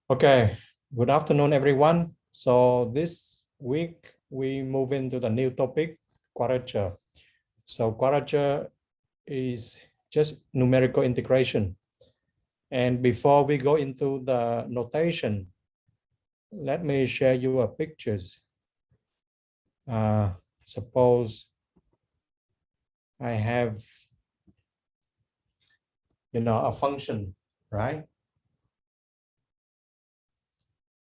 Okay, good afternoon, everyone. So this week we move into the new topic, quadrature. So quadrature is just numerical integration. And before we go into the notation, let me share you a pictures. Suppose I have, a function, right?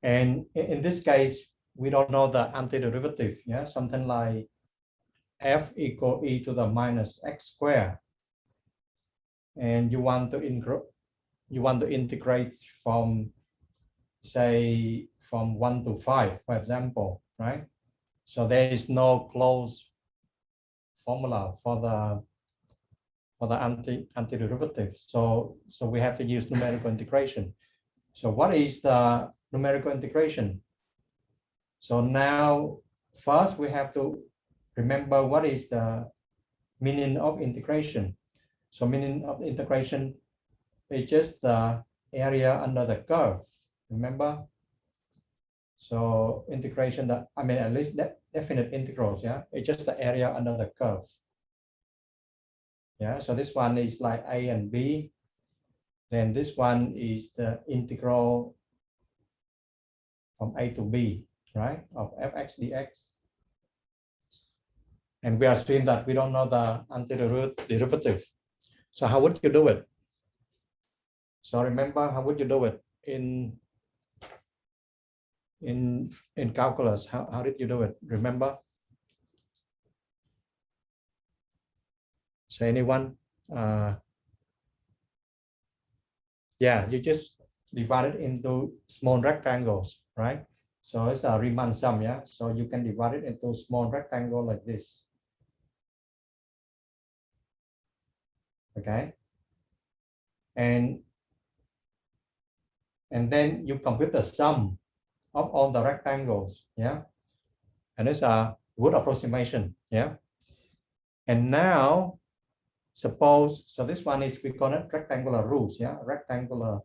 And in this case, we don't know the antiderivative, yeah, something like f equal e to the minus x squared, and you want to integrate from, say, from 1 to 5, for example, right? So there is no closed formula for the antiderivative. So we have to use numerical integration. So what is the numerical integration? So now first we have to remember what is the meaning of integration. So meaning of integration is just the area under the curve. Remember? So integration, at least definite integrals, yeah, it's just the area under the curve. Yeah, so this one is like a and b. Then this one is the integral from a to b, right, of fx dx. And we assume that we don't know the antiderivative. So how would you do it? So remember, how would you do it in calculus? How did you do it? Remember? So anyone? Yeah, you just divide it into small rectangles, right? So it's a Riemann sum, yeah? So you can divide it into small rectangle like this. Okay. And then you compute the sum of all the rectangles, yeah? And it's a good approximation, yeah? And now, suppose, so this one is, we call it rectangular rules, yeah? Rectangular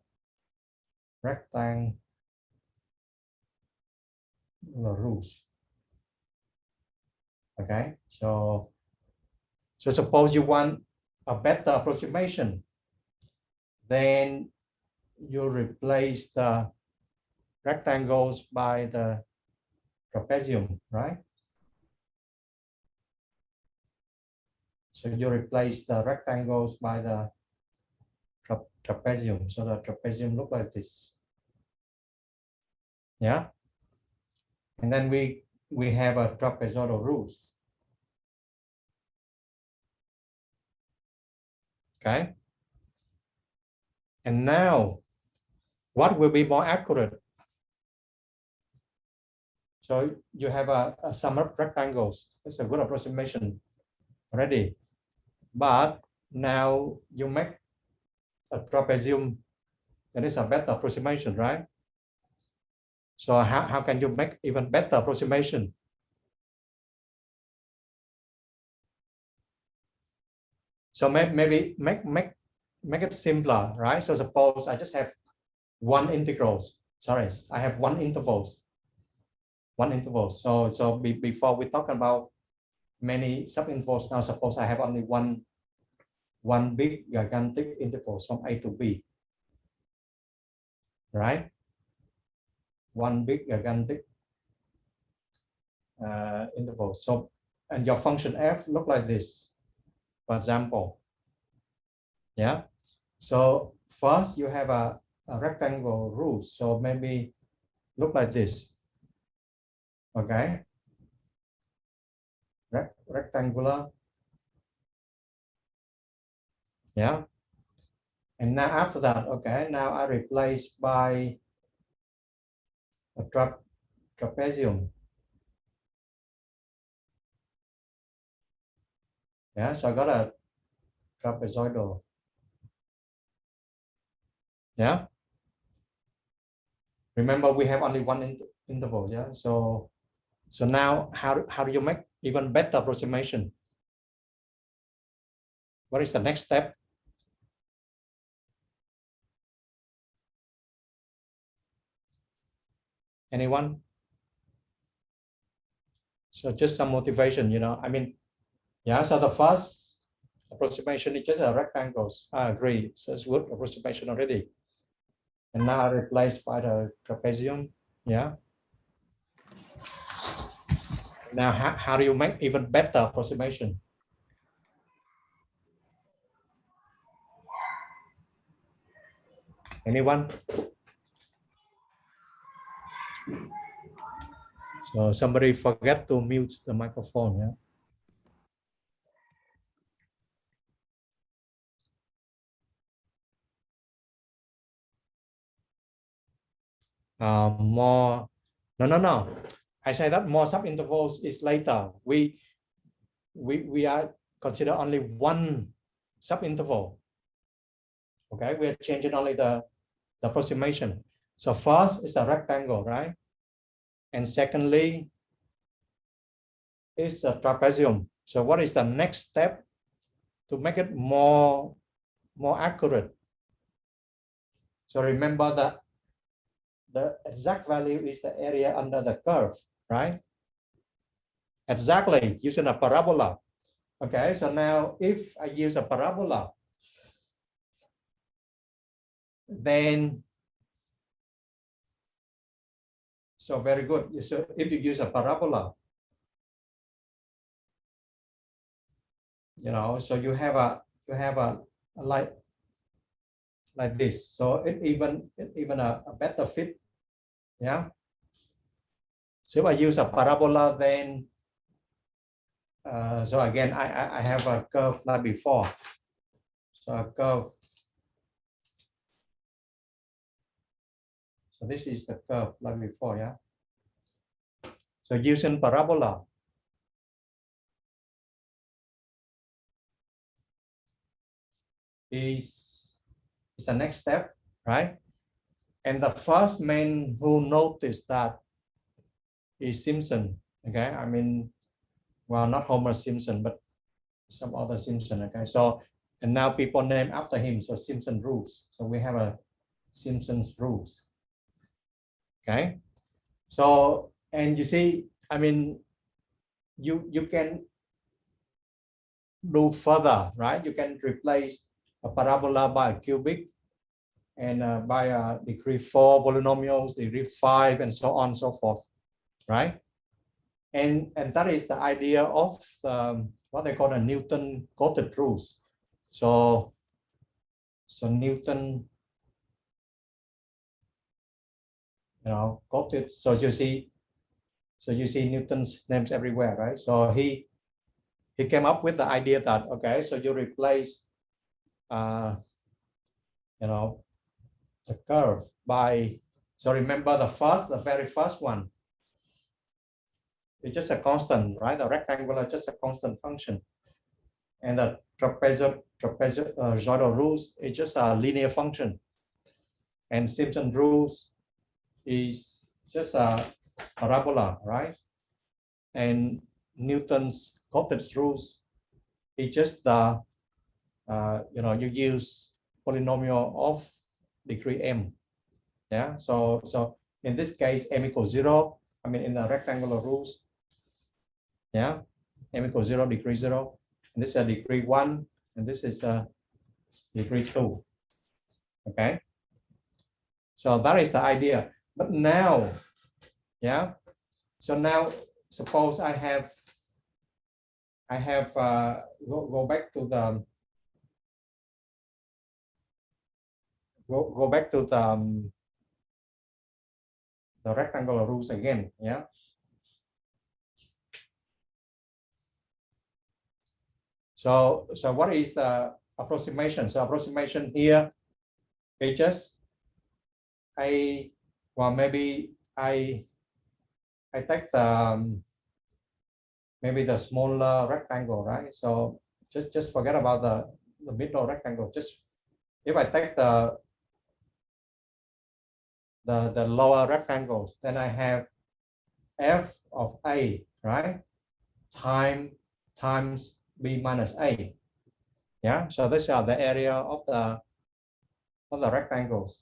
rules. Okay, so suppose you want a better approximation, then you replace the rectangles by the trapezium, right? So you replace the rectangles by the trapezium. So the trapezium look like this. Yeah. And then we have a trapezoidal rules. Okay. And now, what will be more accurate? So you have a sum of rectangles. It's a good approximation already. But now you make a trapezium, that is a better approximation, right? So how can you make even better approximation? So maybe make it simpler, right? So suppose I just have one integrals. Sorry, I have one intervals. So before we talk about many subintervals, now suppose I have only one big gigantic interval from A to B, right? One big gigantic interval. So, and your function f look like this, for example. Yeah. So first you have a rectangle rule. So maybe look like this. Okay. Rectangular. Yeah. And now after that, okay, now I replace by a trapezium. Yeah, so I got a trapezoidal. Yeah. Remember, we have only one interval. Yeah. So now how do you make even better approximation? What is the next step? Anyone? So just some motivation, you know, I mean, yeah, so the first approximation is just a rectangles. I agree. So it's good approximation already. And now replaced by the trapezium. Yeah. Now, how do you make even better approximation? Anyone? So somebody forget to mute the microphone. Yeah. More. No. I say that more subintervals is later. We are consider only one subinterval. Okay, we are changing only the approximation. So first is a rectangle, right? And secondly is a trapezium. So what is the next step to make it more accurate? So remember that the exact value is the area under the curve, right? Exactly, using a parabola. Okay, so now if I use a parabola, then, so very good. So if you use a parabola, you know, so you have a like this. So it even a better fit. Yeah. So if I use a parabola, then so again I have a curve like before. So a curve. So this is the curve like before, yeah. So using parabola, is the next step, right? And the first man who noticed that is Simpson. Okay, I mean, well, not Homer Simpson, but some other Simpson. Okay, so and now people name after him. So Simpson rules. So we have a Simpson's rules. Okay, so and you see, I mean, you can do further, right? You can replace a parabola by a cubic, and by degree 4 polynomials, degree 5, and so on and so forth, right? And that is the idea of what they call the Newton-Cotes rules. So Newton, you know, Cotes. So you see Newton's names everywhere, right? So he came up with the idea that, okay, so you replace, you know, the curve by, so remember the very first one, it's just a constant, right? The rectangular is just a constant function. And the trapezoidal rules is just a linear function. And Simpson rules is just a parabola, right? And Newton's Cotes rules is just the, you know, you use polynomial of degree m. Yeah, so in this case, m equals 0. I mean, in the rectangular rules, yeah, m equals 0, degree 0. And this is a degree 1, and this is a degree 2. Okay, so that is the idea. But now, yeah, so now suppose I have go back to the go back to the rectangular rules again. Yeah. So what is the approximation? So approximation here is just maybe I take the maybe the smaller rectangle, right? So just forget about the middle rectangle. Just if I take the lower rectangles, then I have f of a, right, times b minus a. Yeah, so these are the area of the rectangles.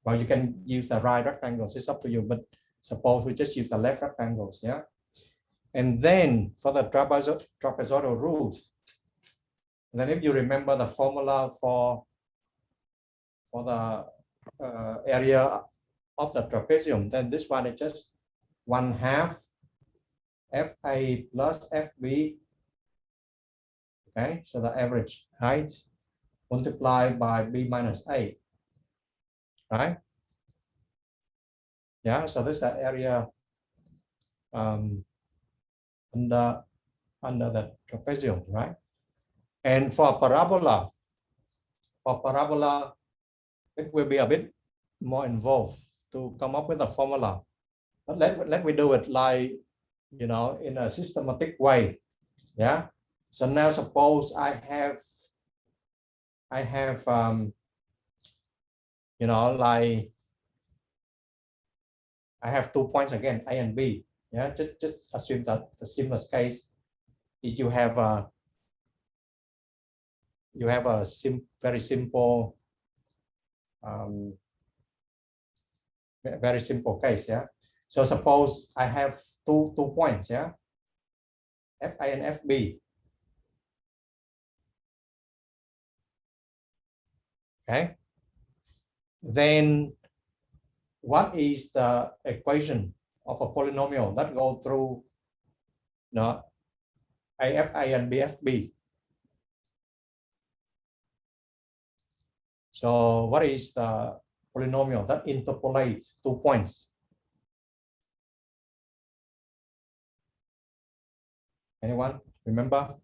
Well, you can use the right rectangles, it's up to you, but Suppose we just use the left rectangles, yeah. And then for the trapezoidal rules, then if you remember the formula for the area of the trapezium, then this one is just 1/2 FA plus FB. Okay, so the average height multiplied by B minus A, right? Yeah, so this is the area under the trapezium, right? And for parabola, it will be a bit more involved to come up with a formula. But let me do it like, you know, in a systematic way. Yeah. So now suppose I have you know, like I have 2 points again, A and B. Yeah, just assume that the simplest case is you have a very simple very simple case. Yeah. So suppose I have two points. Yeah. FA and FB. Okay. Then what is the equation of a polynomial that goes through, you know, AFA and BFB? So what is the polynomial that interpolates 2 points? Anyone remember?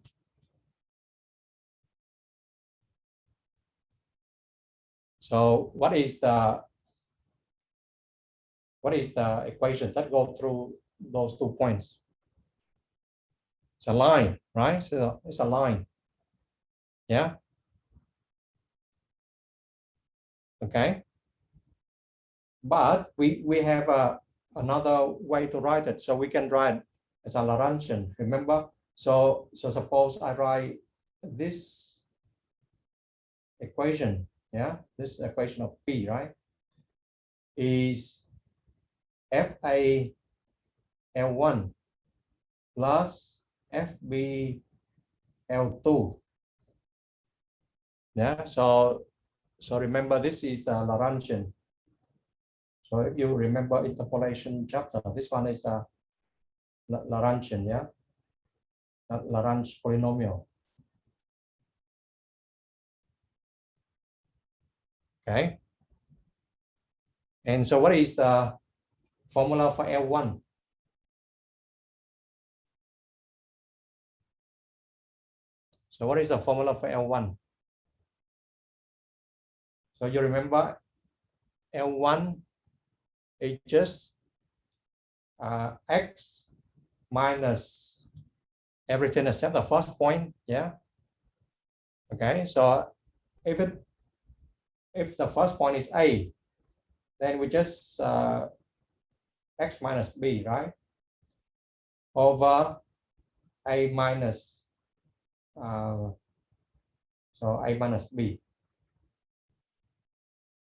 So what is the equation that goes through those 2 points? It's a line, right? So it's a line. Yeah. Okay. But we have another way to write it. So we can write as a Lagrangian, remember? So suppose I write this equation, yeah, this equation of P, right, is FA L1 plus FB L2. Yeah, so remember this is the Lagrangian. So if you remember interpolation chapter, this one is a Lagrangian, yeah, Lagrange polynomial. Okay. And so what is the formula for L1? So what is the formula for L1? So you remember L1 is just x minus everything except the first point, yeah. Okay, so if the first point is A, then we just x minus B, right, over A minus so A minus B.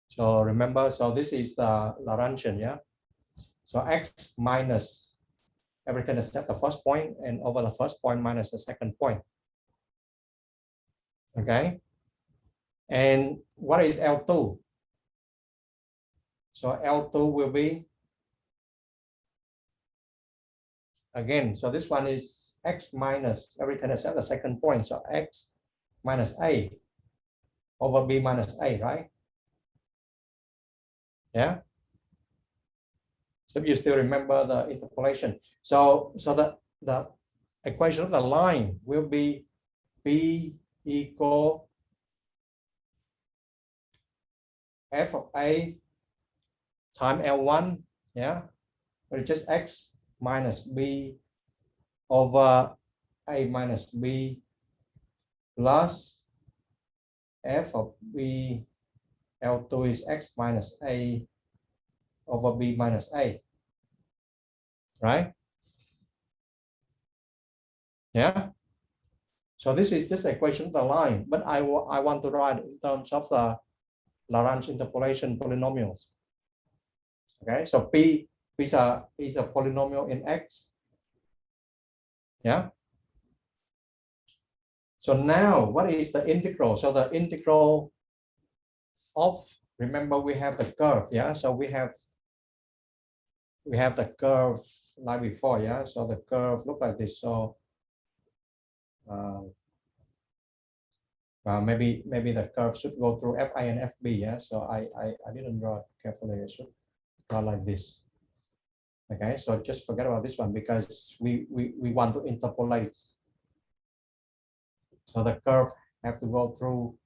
So remember, so this is the Lagrangian, yeah. So x minus everything except the first point and over the first point minus the second point. Okay. And what is L2? So L2 will be, again, so this one is x minus everything except the second point. So x minus A over B minus A, right? Yeah. So if you still remember the interpolation. So the equation of the line will be B equal f of A times L1, yeah, but it's just x minus B over A minus B plus f of B L2 is x minus A over B minus A, right? Yeah. So this is just equation of the line, but I want to write in terms of the Lagrange interpolation polynomials. Okay, so P is a polynomial in X. Yeah. So now what is the integral? So the integral of, remember we have the curve. Yeah. So we have the curve like before. Yeah. So the curve look like this. So maybe the curve should go through Fi and Fb. Yeah. So I didn't draw it carefully. I should draw like this. Okay. So just forget about this one because we want to interpolate. So the curve have to go through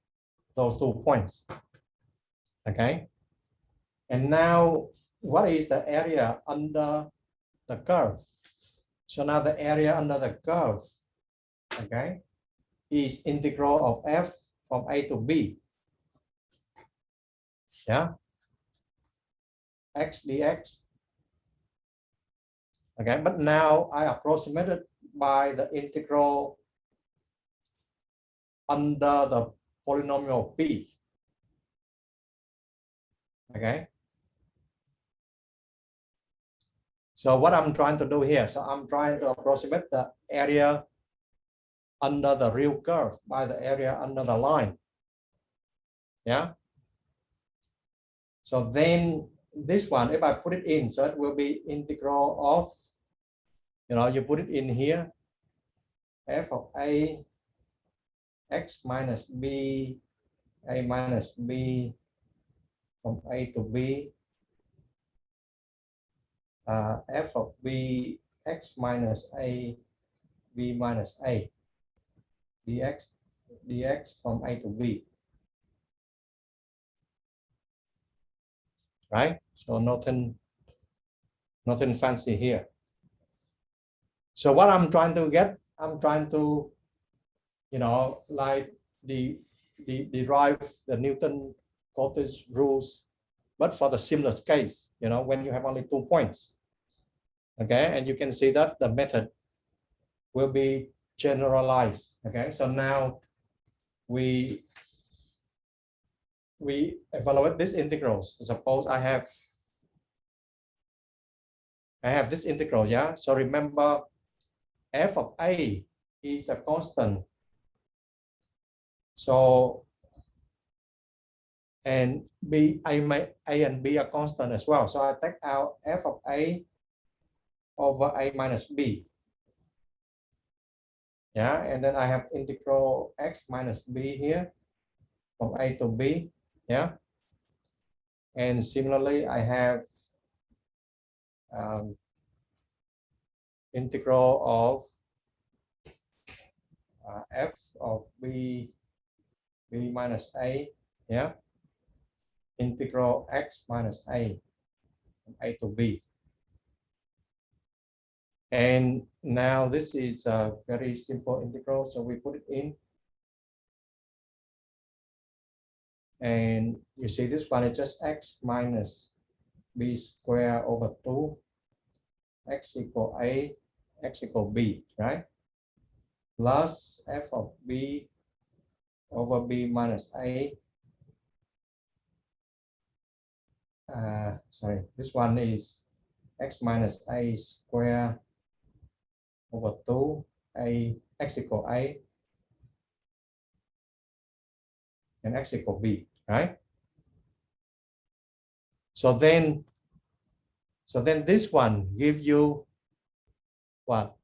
those 2 points. Okay. And now what is the area under the curve? So now the area under the curve, okay, is integral of f from a to b. Yeah. X dx. Okay, but now I approximated by the integral under the polynomial p. Okay. So what I'm trying to do here, so I'm trying to approximate the area under the real curve by the area under the line. Yeah. So then this one, if I put it in, so it will be integral of, you put it in here, f of a x minus b, a minus b from a to b, f of b x minus a, b minus a, dx from a to b. Right? So nothing fancy here. So what I'm trying to get, I'm trying to, like derive the Newton-Cotes rules, but for the simplest case, when you have only 2 points. Okay, and you can see that the method will be generalized. Okay, so now we evaluate these integrals. Suppose I have this integral. Yeah, so remember f of a is a constant. So and b, a and b are constant as well. So I take out f of a over a minus b. Yeah, and then I have integral x minus b here from a to b. Yeah, and similarly I have integral of f of b minus a. Yeah, integral x minus a from a to b. And now this is a very simple integral, so we put it in. And you see this one is just x minus b squared over 2, x equal a, x equal b, right? Plus f of b over b minus a. Sorry, this one is x minus a squared over 2, x equal a, and x equal b, right? So then this one give you what?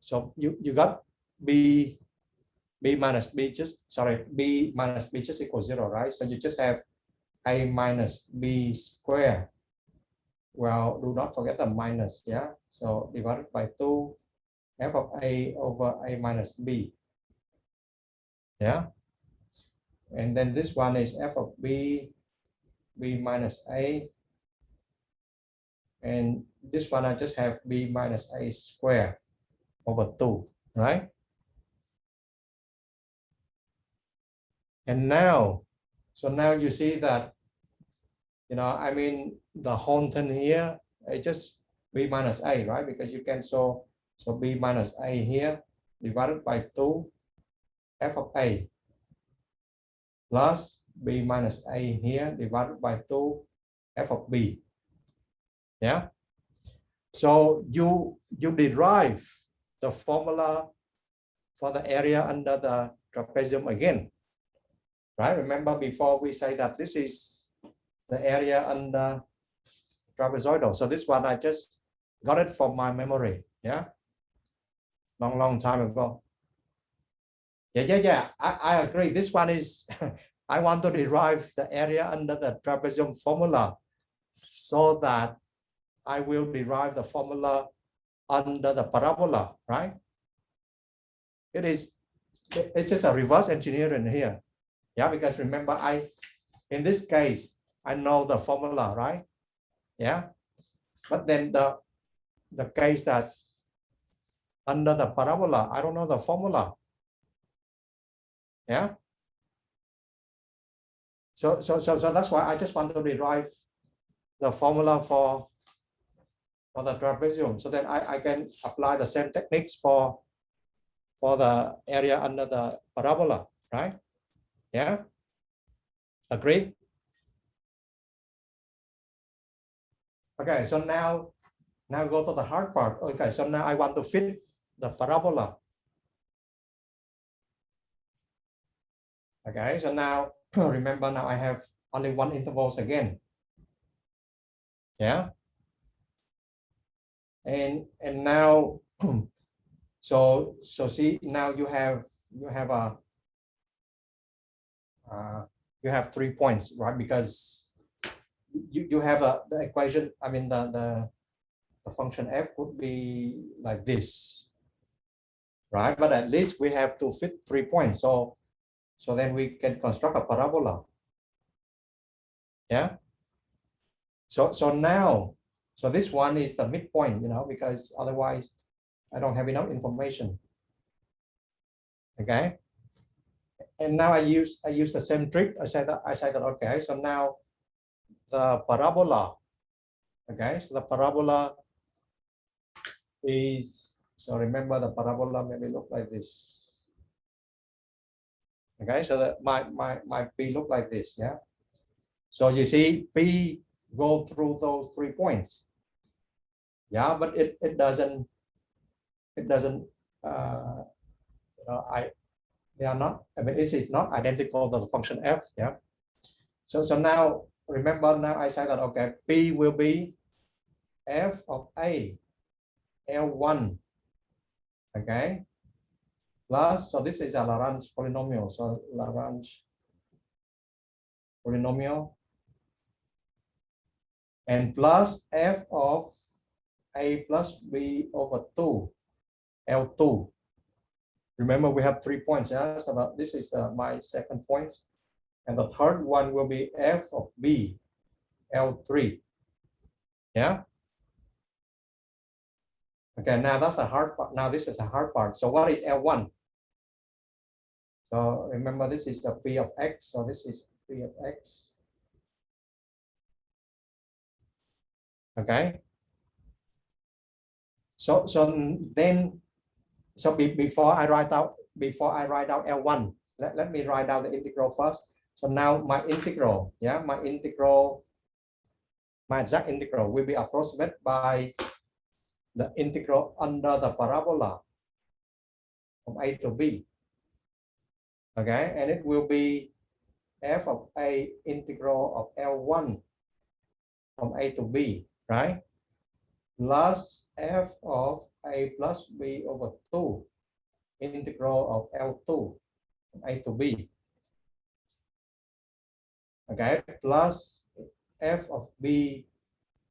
So you got b minus b just equals 0, right? So you just have a minus b squared. Well, do not forget the minus, yeah? So divided by 2, f of a over a minus b. Yeah? And then this one is f of b minus a. And this one I just have b minus a squared over 2, right? And now, so now you see that, I mean, the whole thing here, it's just b minus a, right? Because you can so b minus a here divided by 2 f of a plus b minus a here divided by 2 f of b. Yeah. So you derive the formula for the area under the trapezium again, right? Remember before we say that this is the area under trapezoidal. So this one I just got it from my memory. Yeah, long time ago. Yeah. I agree. This one is I want to derive the area under the trapezium formula so that I will derive the formula under the parabola, right? It's just a reverse engineering here. Yeah, because remember in this case, I know the formula, right? Yeah. But then the case that under the parabola, I don't know the formula. Yeah. So that's why I just want to derive the formula for the trapezium. So then I can apply the same techniques for the area under the parabola, right? Yeah. Agree? Okay, so now go to the hard part. Okay, so now I want to fit the parabola. Okay, so now remember now I have only one intervals again. Yeah. And now so see now you have you have 3 points, right? Because you have the equation, I mean the function f would be like this, right? But at least we have to fit 3 points. So then we can construct a parabola. Yeah. So now, so this one is the midpoint, you know, because otherwise I don't have enough information. Okay. And now I use the same trick. I said that okay. So now the parabola. Okay. So the parabola is, so remember the parabola maybe look like this. Okay. So that my P look like this. Yeah. So you see P go through those 3 points. Yeah, but it doesn't you know, they are not, I mean, it is not identical to the function f. Yeah. So now remember, now I say that okay, P will be f of a L1. Okay. Plus, so this is a Lagrange polynomial. So Lagrange polynomial and plus f of a plus b over 2 L2. Remember we have 3 points. Yeah, so this is my second point, and the third one will be f of b L3. Yeah. Okay, now that's the hard part. Now this is a hard part. So what is L1? So remember this is the P of x. So this is P of x. Okay. So then before I write out L1, let me write out the integral first. So now my integral, yeah, my exact integral will be approximated by the integral under the parabola from a to b. Okay, and it will be f of a integral of L1 from a to b, right? Plus f of a plus b over 2 integral of L2 from a to b. Okay, plus f of b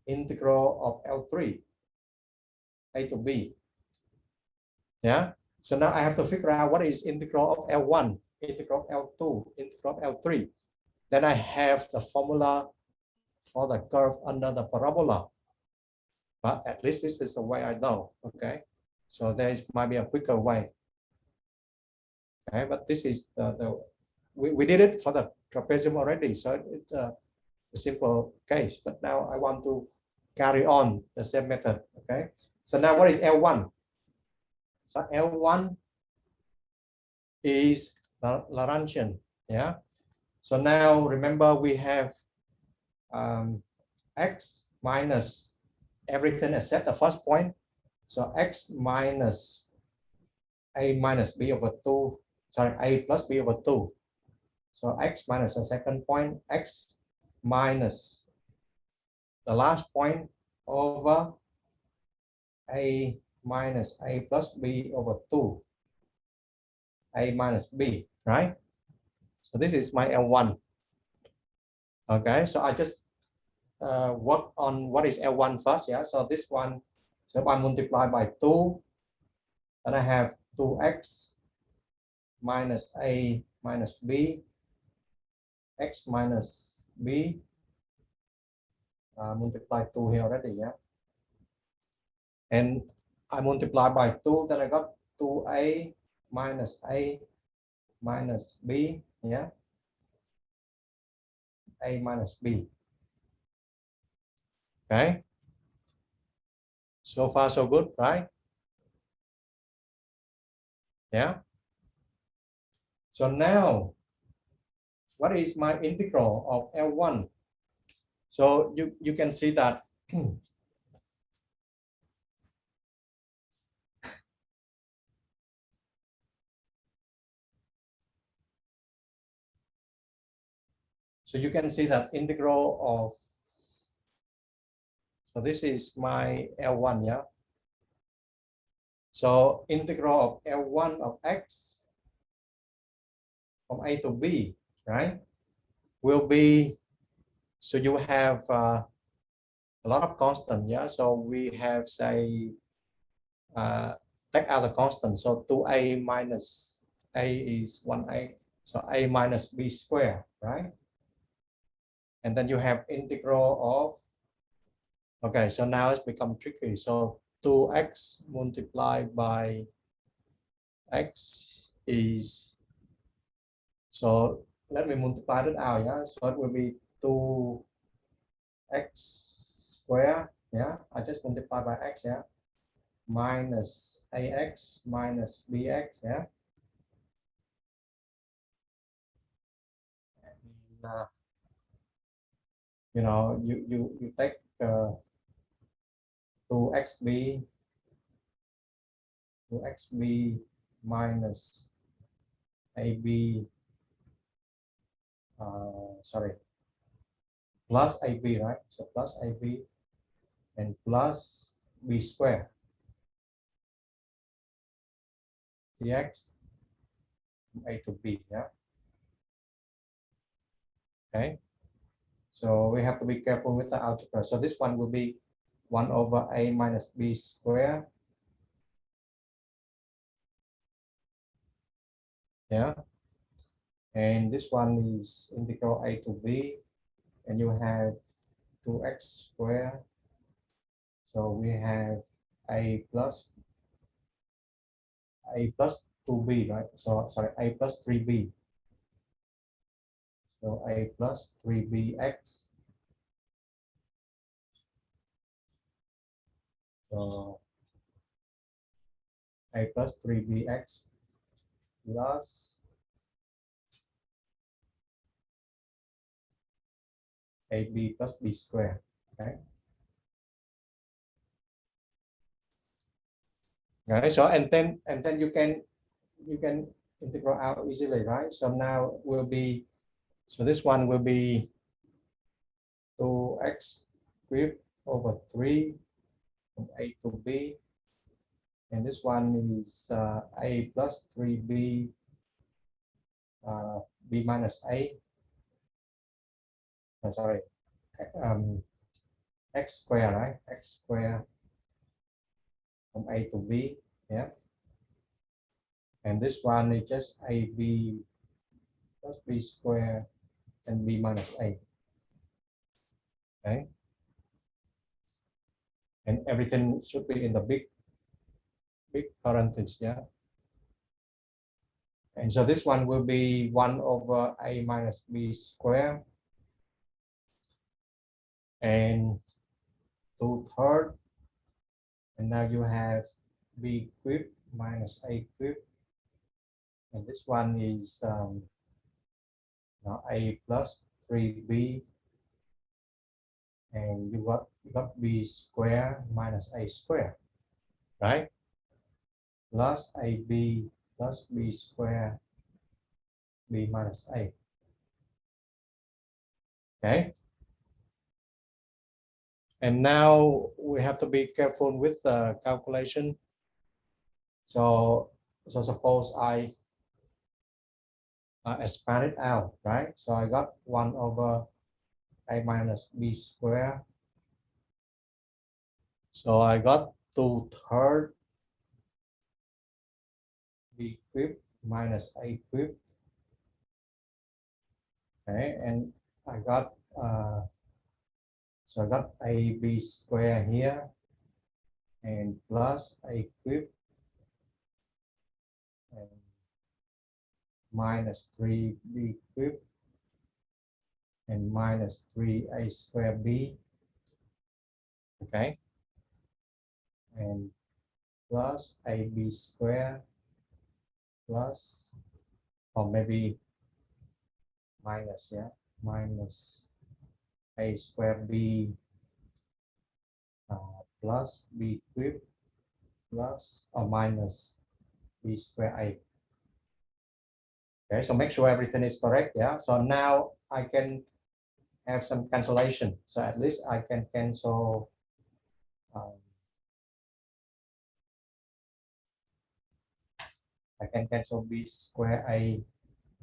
integral of L3 a to b. Yeah. So now I have to figure out what is integral of L1, integral of L2, integral of L3. Then I have the formula for the curve under the parabola. But at least this is the way I know. Okay. So there might be a quicker way. Okay, but this is we did it for the trapezium already, so it's a simple case. But now I want to carry on the same method. Okay. So now what is L1? So L1 is the Lagrangian. Yeah. So now remember we have x minus everything except the first point. So x minus a minus b over 2, sorry, a plus b over 2. So x minus the second point, x minus the last point over a minus a plus b over 2, a minus b, right? So this is my L1. Okay, so I just work on what is L1 first, yeah? So this one, so if I multiply by 2, then I have 2x minus a minus b, x minus b, multiply 2 here already, yeah? And I multiply by 2, then I got 2a minus b, yeah? A minus b. Okay. So far, so good, right? Yeah. So now, what is my integral of L1? So you can see that so you can see that integral of, so this is my L1, yeah? So integral of L1 of x from a to b, right, will be, so you have a lot of constant, yeah? So we have, say, take out the constant. So 2a minus a is 1a. So a minus b squared, right? And then you have integral of, okay, so now it's become tricky. So 2x multiplied by x is, so let me multiply it out, yeah? So it will be 2x squared, yeah? I just multiply by x, yeah? Minus ax minus bx, yeah? And, you know, you take 2xb minus ab, sorry, plus ab, right? So plus ab and plus b squared dx from a to b, yeah? Okay, so we have to be careful with the algebra. So this one will be 1 over a minus b squared, yeah? And this one is integral a to b, and you have 2x squared. So we have a plus 2b, right? So sorry, a plus 3b. So a plus 3bx. So a plus 3bx plus ab plus b squared. Okay. Okay. So and then you can integral out easily, right? So now will be, so this one will be 2x cubed over 3 from a to b, and this one is a plus 3b b minus a, oh, sorry, x squared, right? X squared from a to b, yeah? And this one is just ab plus b squared and b minus a. Okay, and everything should be in the big parentheses, yeah? And so this one will be 1 over a minus b squared and 2/3, and now you have b cubed minus a cubed, and this one is now a plus 3b and you got b square minus a square, right? Plus ab plus b square b minus a. Okay. And now we have to be careful with the calculation. So suppose I expand it out, right? So I got 1 over a minus b square. So I got 2/3 b cubed minus a cubed. Okay, and I got so I got ab square here and plus a cubed and minus 3b cubed and minus 3a square b. Okay, and plus ab square plus, or maybe minus, yeah, minus a square b plus b cubed plus or minus b square a. Okay, so make sure everything is correct. Yeah, so now I can have some cancellation. So at least I can cancel I can cancel b square a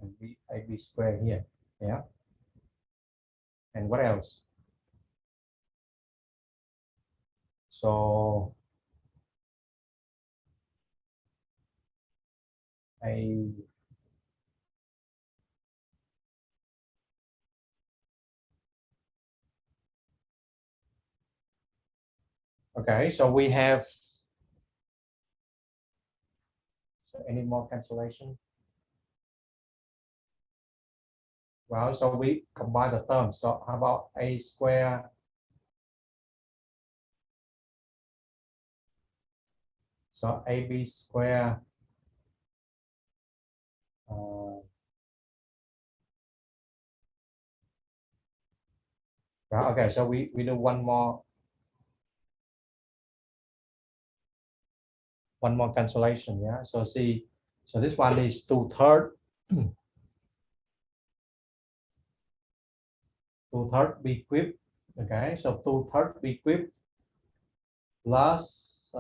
and b square here. Yeah, and what else? So okay, so we have any more cancellation? Well, so we combine the terms. So how about a square? So ab square right, okay, so we do one more cancellation. Yeah, so see, so this one is 2/3 2/3 b cubed. Okay, so 2/3 b cubed plus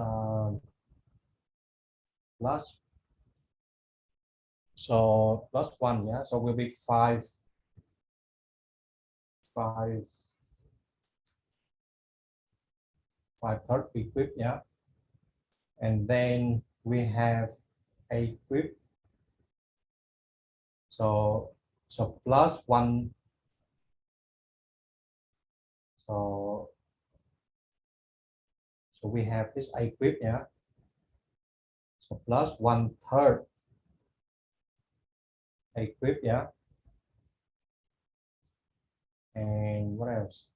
so plus 1. Yeah, so will be 5 5/3 b cubed. Yeah, and then we have a cubed. So plus 1. So we have this a cubed. Yeah, so plus 1/3 a cubed. Yeah, and what else?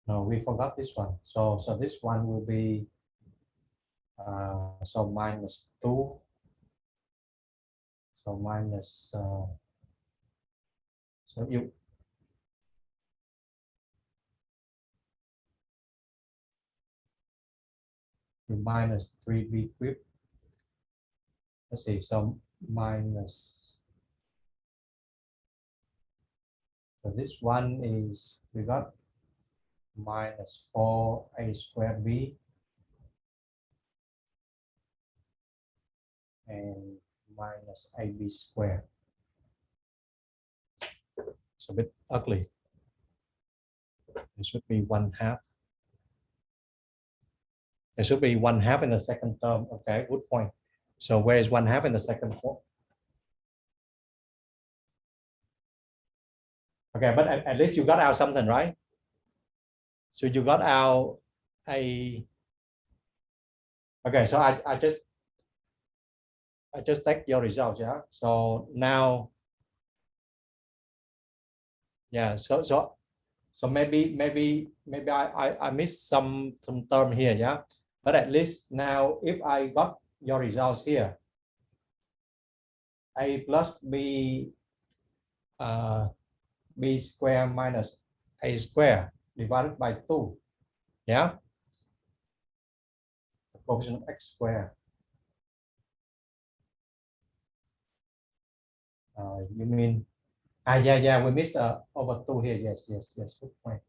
No, we forgot this one. So this one will be so minus 2. So minus so you minus 3b cubed. Let's see. So minus. So this one is we got minus 4a squared b and minus ab squared. It's a bit ugly. It should be 1/2. It should be 1/2 in the second term. Okay, good point. So where is 1/2 in the second form? Okay, but at least you got out something, right? So you got out a. Okay, so I just take your results. Yeah. So now. Yeah. So maybe I missed some term here. Yeah. But at least now, if I got your results here, a plus b b square minus a square divided by 2. Yeah, the coefficient of x square. You mean, yeah, we missed over 2 here. Yes, good point.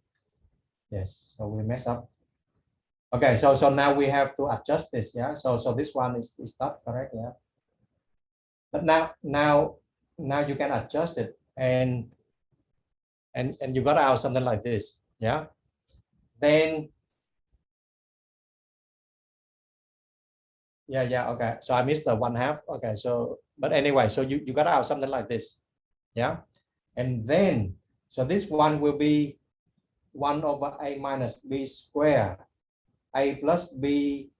Yes, so we mess up. Okay, so now we have to adjust this. Yeah, so this one is not correct. Yeah, but now you can adjust it, and you got out something like this. Yeah, then yeah, okay, so I missed the 1/2. Okay, so but anyway, so you got out something like this. Yeah, and then so this one will be 1 over a minus b square, a plus b,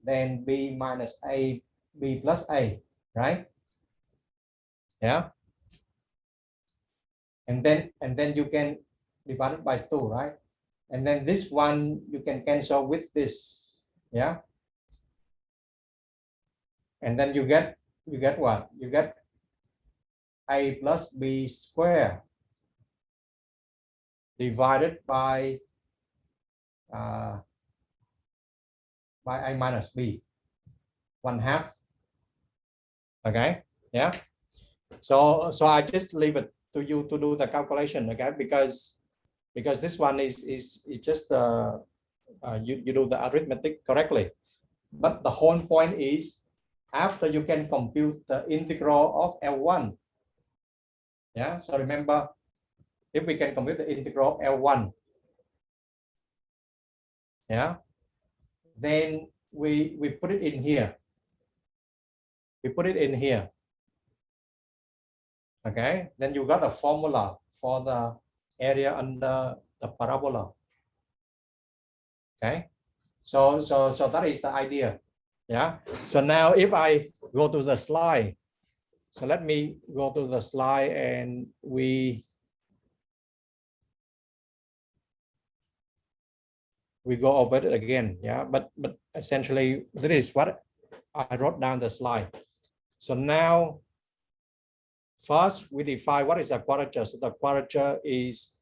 then b minus a, b plus a, right? Yeah, and then you can divide it by 2, right? And then this one you can cancel with this. Yeah, and then you get what? You get a plus b square divided by a minus b, 1/2. Okay, yeah, so I just leave it to you to do the calculation. Okay, because this one is just you do the arithmetic correctly, but the whole point is after you can compute the integral of L1. Yeah, so remember, if we can compute the integral of L1, yeah, then we put it in here. We put it in here. Okay, then you got a formula for the area under the parabola. Okay, so that is the idea. Yeah, so now if I go to the slide, so let me go to the slide and we go over it again. Yeah, but essentially that is what I wrote down the slide. So now first we define what is a quadrature. So the quadrature is,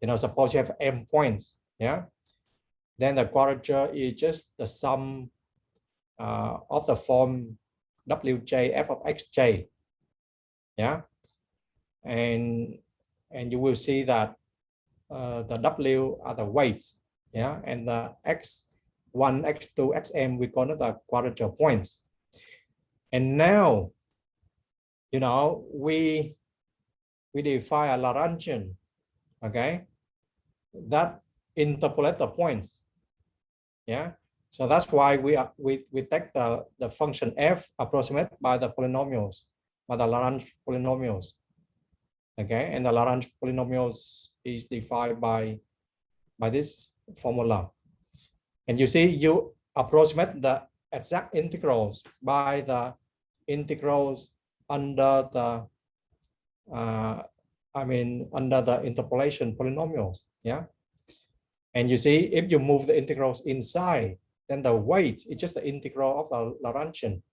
suppose you have m points. Yeah, then the quadrature is just the sum of the form wj f of xj. Yeah, and you will see that the w are the weights. Yeah, and the x1, x2, xm we call it the quadrature points. And now, we define a Lagrangian, okay, that interpolate the points. Yeah, so that's why we take the function f approximate by the polynomials, by the Lagrange polynomials. Okay, and the Lagrange polynomials is defined by this formula. And you see, you approximate the exact integrals by the integrals under the under the interpolation polynomials. Yeah, and you see, if you move the integrals inside, then the weight is just the integral of the Lagrangian.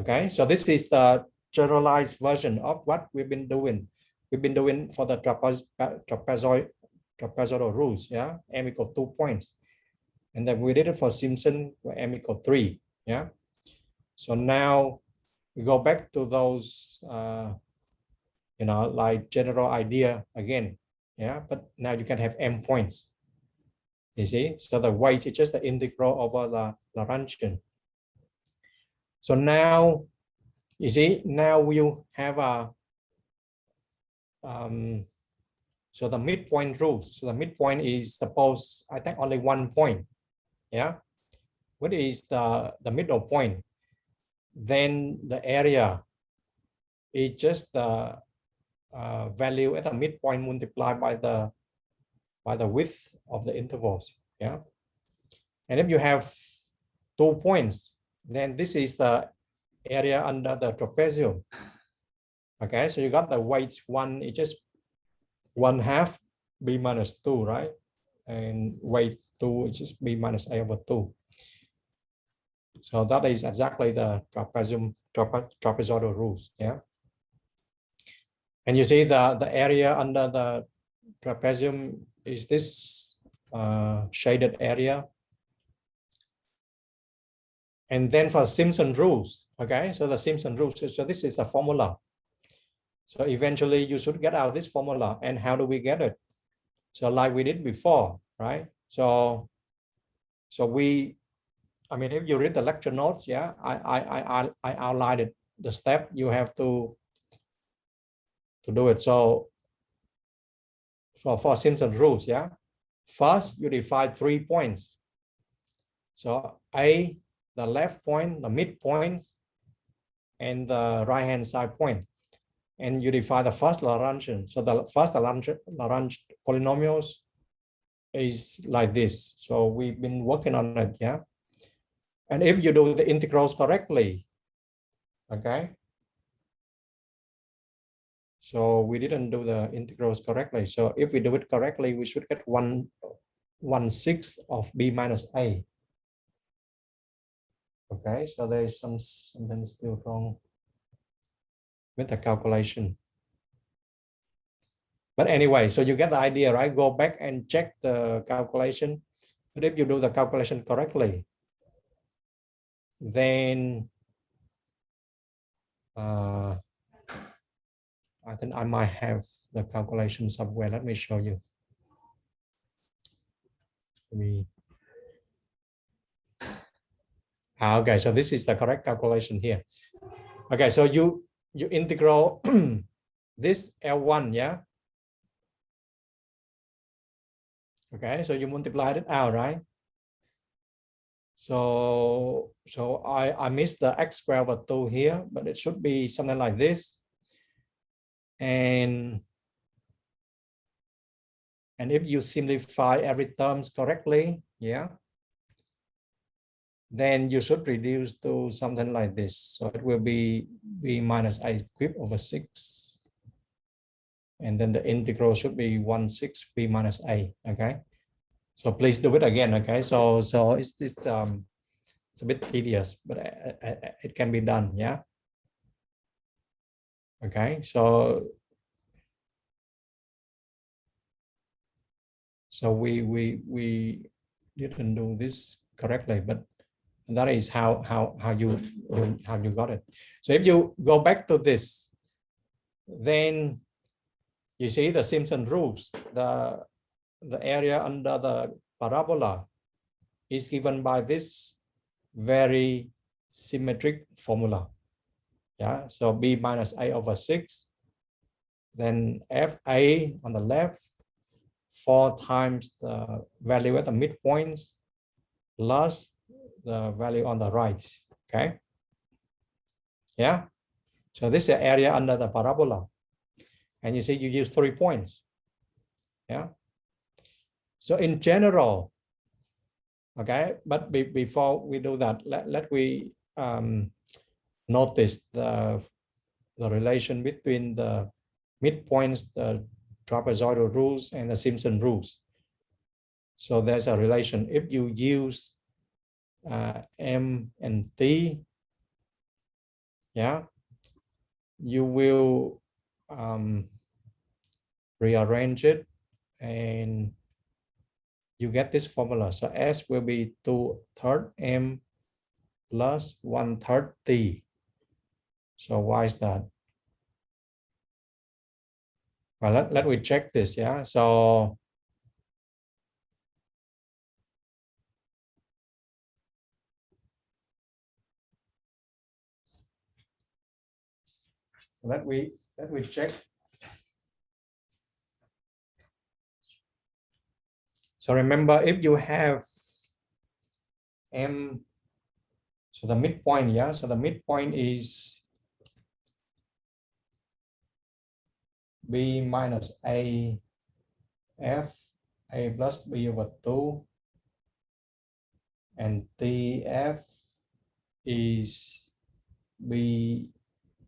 Okay, so this is the generalized version of what we've been doing. We've been doing for the trapezoidal rules. Yeah, m equal 2 points, and then we did it for Simpson where m equal 3. Yeah, so now we go back to those like general idea again. Yeah, but now you can have m points. You see, so the weight is just the integral over the Lagrangian. So now, you see, now we'll have a so the midpoint rules. So the midpoint is, suppose I take only 1 point. Yeah, what is the middle point? Then the area is just the value at the midpoint multiplied by the width of the intervals. Yeah, and if you have 2 points, then this is the area under the trapezium. Okay, so you got the weights. One is just 1/2 b minus 2, right? And weight 2 is just b minus a over 2. So that is exactly the trapezoidal rules. Yeah. And you see the area under the trapezium is this shaded area. And then for Simpson rules, okay, so the Simpson rules, so this is the formula. So eventually you should get out this formula. And how do we get it? So like we did before, right? So we, I mean, if you read the lecture notes, yeah, I outlined it, the step you have to do it. So for Simpson rules, yeah, first you define 3 points. So A, the left point, the midpoint, and the right-hand side point. And you define the first Lagrangian. So the first Lagrange polynomials is like this. So we've been working on it, yeah. And if you do the integrals correctly, okay. So we didn't do the integrals correctly. So if we do it correctly, we should get 1/6 of b minus a. Okay, so there is something still wrong with the calculation. But anyway, so you get the idea, right? Go back and check the calculation. But if you do the calculation correctly, then I think I might have the calculation somewhere. Let me show you. Okay, so this is the correct calculation here. Okay, so you integral this L1, yeah. Okay, so you multiply it out, right? So I missed the x squared over 2 here, but it should be something like this. And if you simplify every terms correctly, yeah, then you should reduce to something like this. So it will be b minus a cubed over 6. And then the integral should be 1/6 b minus a, okay? So please do it again, okay? So it's a bit tedious, but it can be done, yeah? Okay, so we didn't do this correctly, but that is how you got it. So if you go back to this, then you see the Simpson rules, the area under the parabola is given by this very symmetric formula. Yeah, so b minus a over 6, then fa on the left, 4 times the value at the midpoint plus the value on the right. Okay. Yeah. So this is the area under the parabola. And you see you use 3 points. Yeah. So in general, okay, but before we do that, let we notice the relation between the midpoints, the trapezoidal rules, and the Simpson rules. So there's a relation. If you use M and T, yeah, you will rearrange it and you get this formula. So S will be 2/3 M plus 1/3 T. So why is that? Well, let me check this, yeah. So let me check. So remember, if you have M, so the midpoint, yeah, so the midpoint is b minus a f, a plus b over 2, and tf is b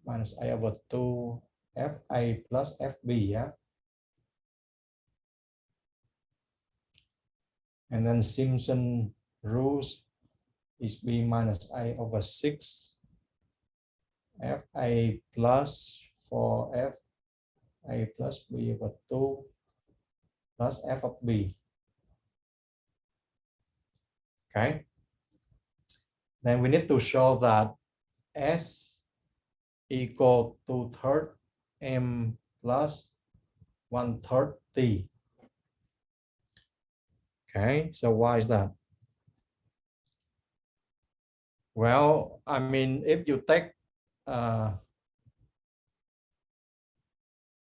minus a over 2 fa plus fb, yeah. And then Simpson rules is b minus a over 6 fa plus 4f a plus b over 2 plus f of b. Okay. Then we need to show that s equal to 2/3 m plus 1/3 t. Okay, so why is that? Well, I mean, if you take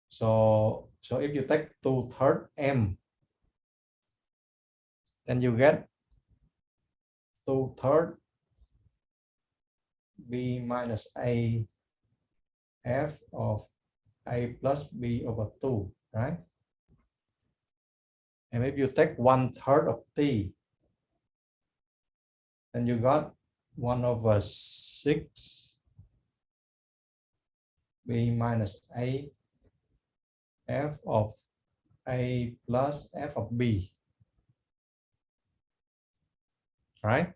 so if you take 2/3 m, then you get 2/3 b minus a f of a plus b over 2, right? And if you take 1/3 of t, then you got 1/6 b minus a f of a plus f of b, right?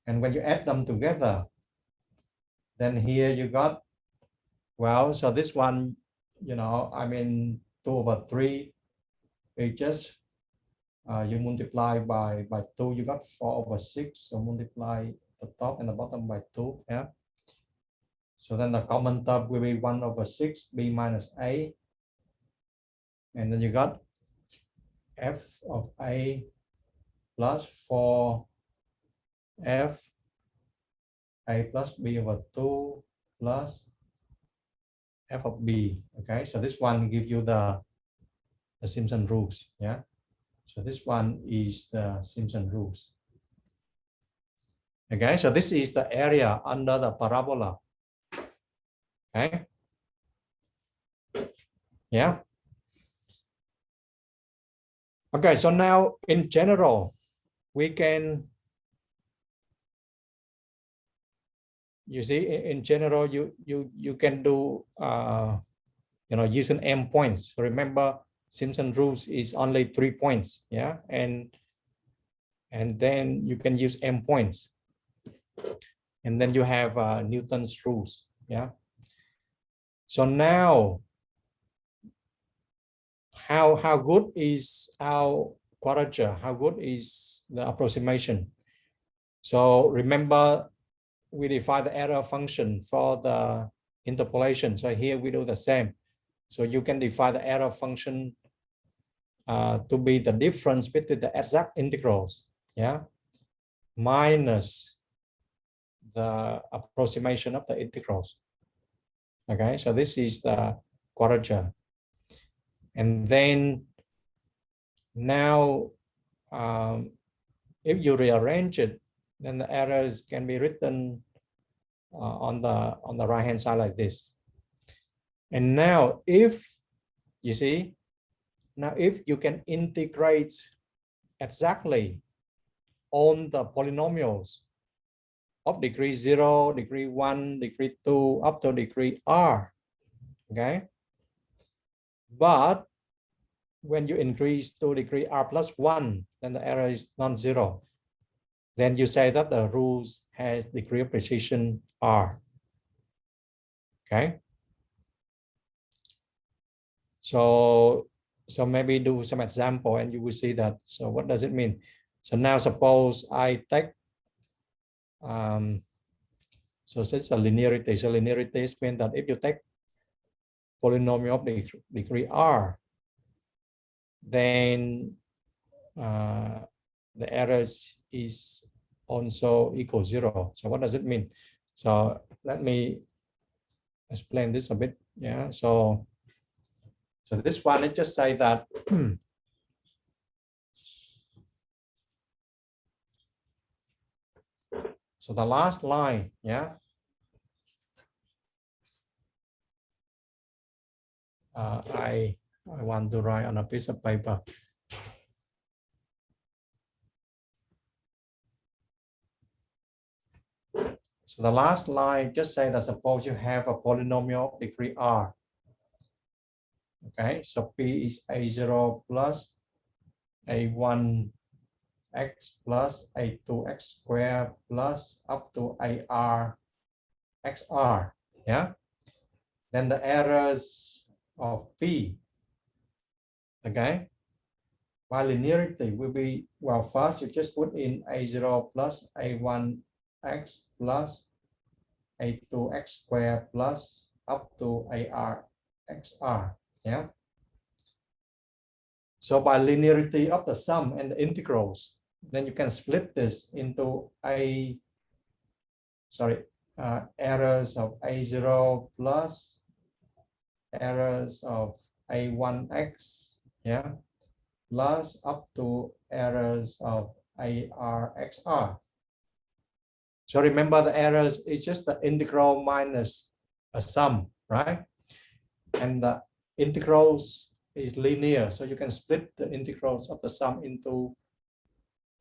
And when you add them together, then here you got, well, so this one, you know, I mean, 2/3, it just you multiply by 2, you got 4/6, so multiply the top and the bottom by 2, yeah. So then the common term will be 1/6 b minus a, and then you got f of a plus 4 f a plus b over 2 plus f of b. Okay, so this one give you the Simpson rules, yeah. So this one is the Simpson rules. Okay, so this is the area under the parabola. Okay, yeah. Okay, so now in general, we can, you see, in general, you can do, you know, using m points. Remember, Simpson rules is only 3 points, yeah, and then you can use m points, and then you have Newton's rules, yeah. So now, how good is our quadrature? How good is the approximation? So remember, we define the error function for the interpolation. So here we do the same. So you can define the error function to be the difference between the exact integrals, yeah, minus the approximation of the integrals. Okay, so this is the quadrature. And then now, if you rearrange it, then the errors can be written on the right hand side like this. And now, if you see, now if you can integrate exactly on the polynomials of degree 0, degree 1, degree 2, up to degree r, okay? But when you increase to degree r plus 1, then the error is non-zero. Then you say that the rules has degree of precision r, okay? So maybe do some example and you will see that. So what does it mean? So now suppose I take, so it's a linearity. So linearity means that if you take polynomial of degree r, then the error is also equal 0. So what does it mean? So let me explain this a bit. Yeah. So this one, it just say that so the last line, yeah. I want to write on a piece of paper. So the last line just say that suppose you have a polynomial of degree r. Okay, so P is a0 plus a1 x plus a2 x squared plus up to ar xr. Yeah. then the errors of P, okay, bilinearity will be, well, first you just put in A0 plus A1x plus A2x squared plus up to ARXR, yeah. So by linearity of the sum and the integrals, then you can split this into errors of A0 plus errors of A1x, yeah, plus up to errors of ARXR. So remember, the errors is just the integral minus a sum, right? And the integrals is linear, so you can split the integrals of the sum into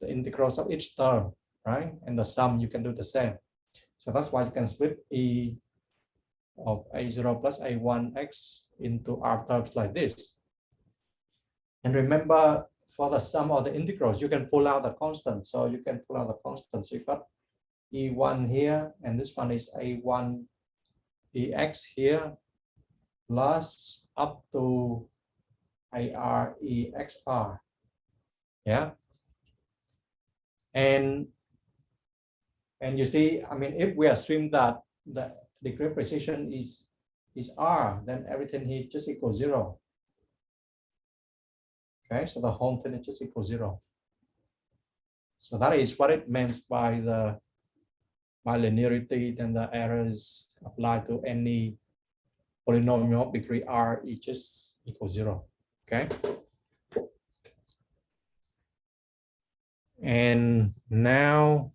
the integrals of each term, right? And the sum you can do the same. So that's why you can split E of A0 plus A1x into R terms like this. And remember, for the sum of the integrals, you can pull out the constant. So you can pull out the constant. So you got E1 here, and this one is A1 EX here, plus up to AREXR. Yeah. And you see, I mean, if we assume that the degree of precision is R, then everything here just equals 0. Okay, so the whole thing is just equals 0. So that is what it means by the bilinearity. Then the errors applied to any polynomial of degree R is just equals 0. Okay. And now,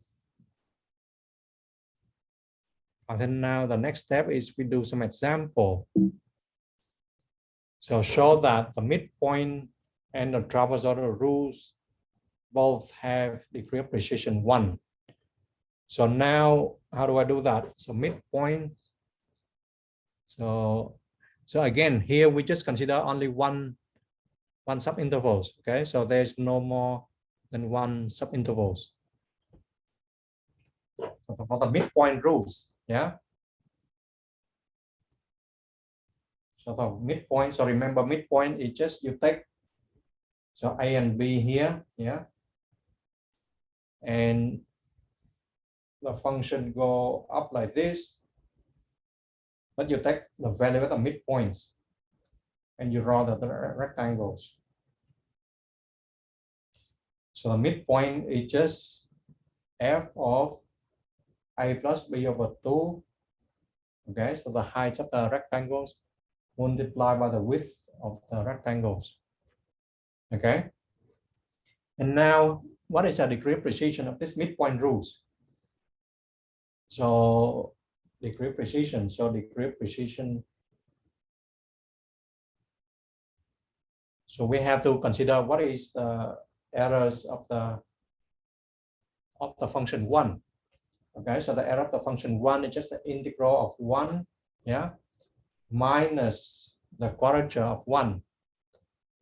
the next step is we do some example. So show that the midpoint and the trapezoidal rules both have degree of precision 1. So now, how do I do that? So midpoint. So again, here we just consider only one subintervals. Okay, so there's no more than one subintervals. So for the midpoint rules, yeah. So for midpoint, so remember, midpoint is just you take so A and B here, yeah, and the function go up like this, but you take the value of the midpoints and you draw the rectangles. So the midpoint is just f of A plus B over 2. Okay, so the height of the rectangles multiplied by the width of the rectangles. Okay, and now what is the degree of precision of this midpoint rules? So degree of precision. So degree of precision. So we have to consider what is the errors of the function 1. Okay, so the error of the function 1 is just the integral of 1, yeah, minus the quadrature of 1.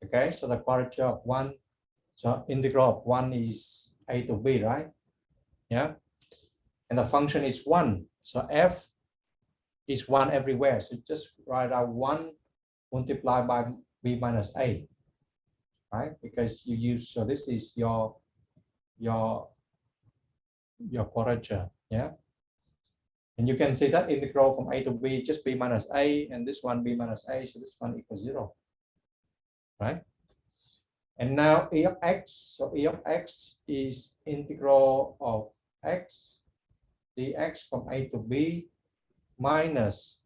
Okay, so the quadrature of 1, so integral of 1 is A to B, right? Yeah, and the function is 1, so f is 1 everywhere, so just write out 1 multiplied by B minus A, right? Because you use, so this is your quadrature, yeah. And you can see that integral from A to B just B minus A, and this one B minus A, so this one equals 0, right? And now E of x, so E of x is integral of x dx from A to B minus,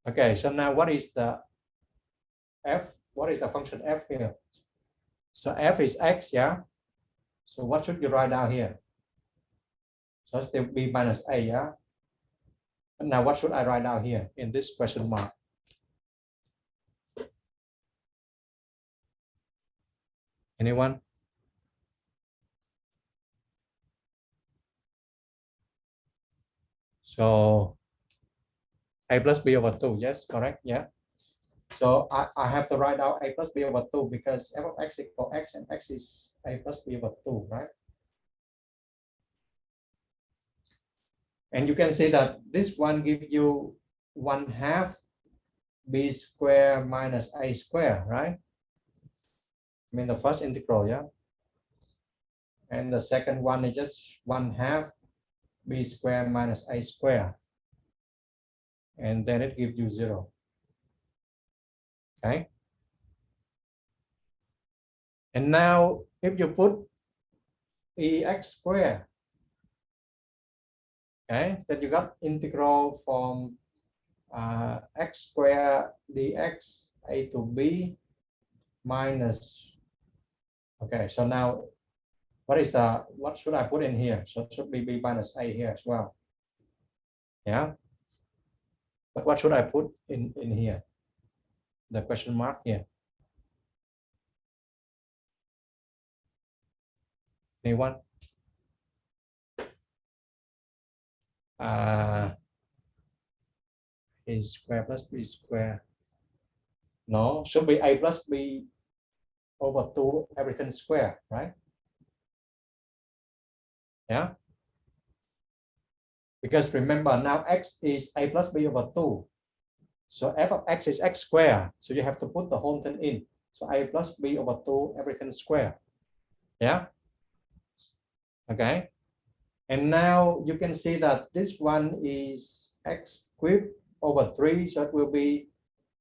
okay, so now what is the f? What is the function f here? So f is x, yeah? So what should you write down here? So it's still B minus A, yeah? And now what should I write down here in this question mark? Anyone? So A plus B over 2, yes, correct, yeah. So I have to write out A plus B over 2 because f of x equals x and x is A plus B over 2, right? And you can see that this one gives you 1/2 b square minus a square, right? I mean the first integral, yeah. And the second one is just 1/2 b square minus a square. And then it gives you 0. Okay. And now if you put ex square, okay, then you got integral from x square dx a to b minus, okay, so now what should I put in here? So it should be b minus a here as well. Yeah. But what should I put in here? The question mark here. Anyone? A square plus b square. No, should be a plus b over 2 everything square, right? Yeah. Because remember now x is a plus b over 2. So f of x is x squared. So you have to put the whole thing in. So a plus b over 2 everything square. Yeah. Okay. And now you can see that this one is x cubed over 3. So it will be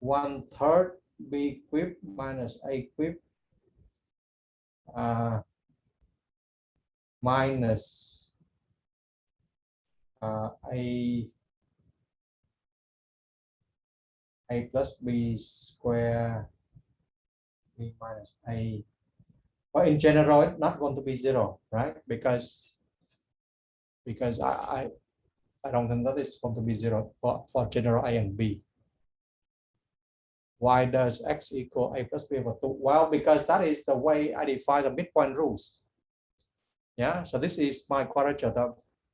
1/3 b cubed minus a cubed minus a plus b square b minus a. But in general, it's not going to be 0, right? Because I don't think that is going to be 0 for general a and b. Why does x equal a plus b over 2? Well, because that is the way I define the midpoint rules. Yeah, so this is my quadrature.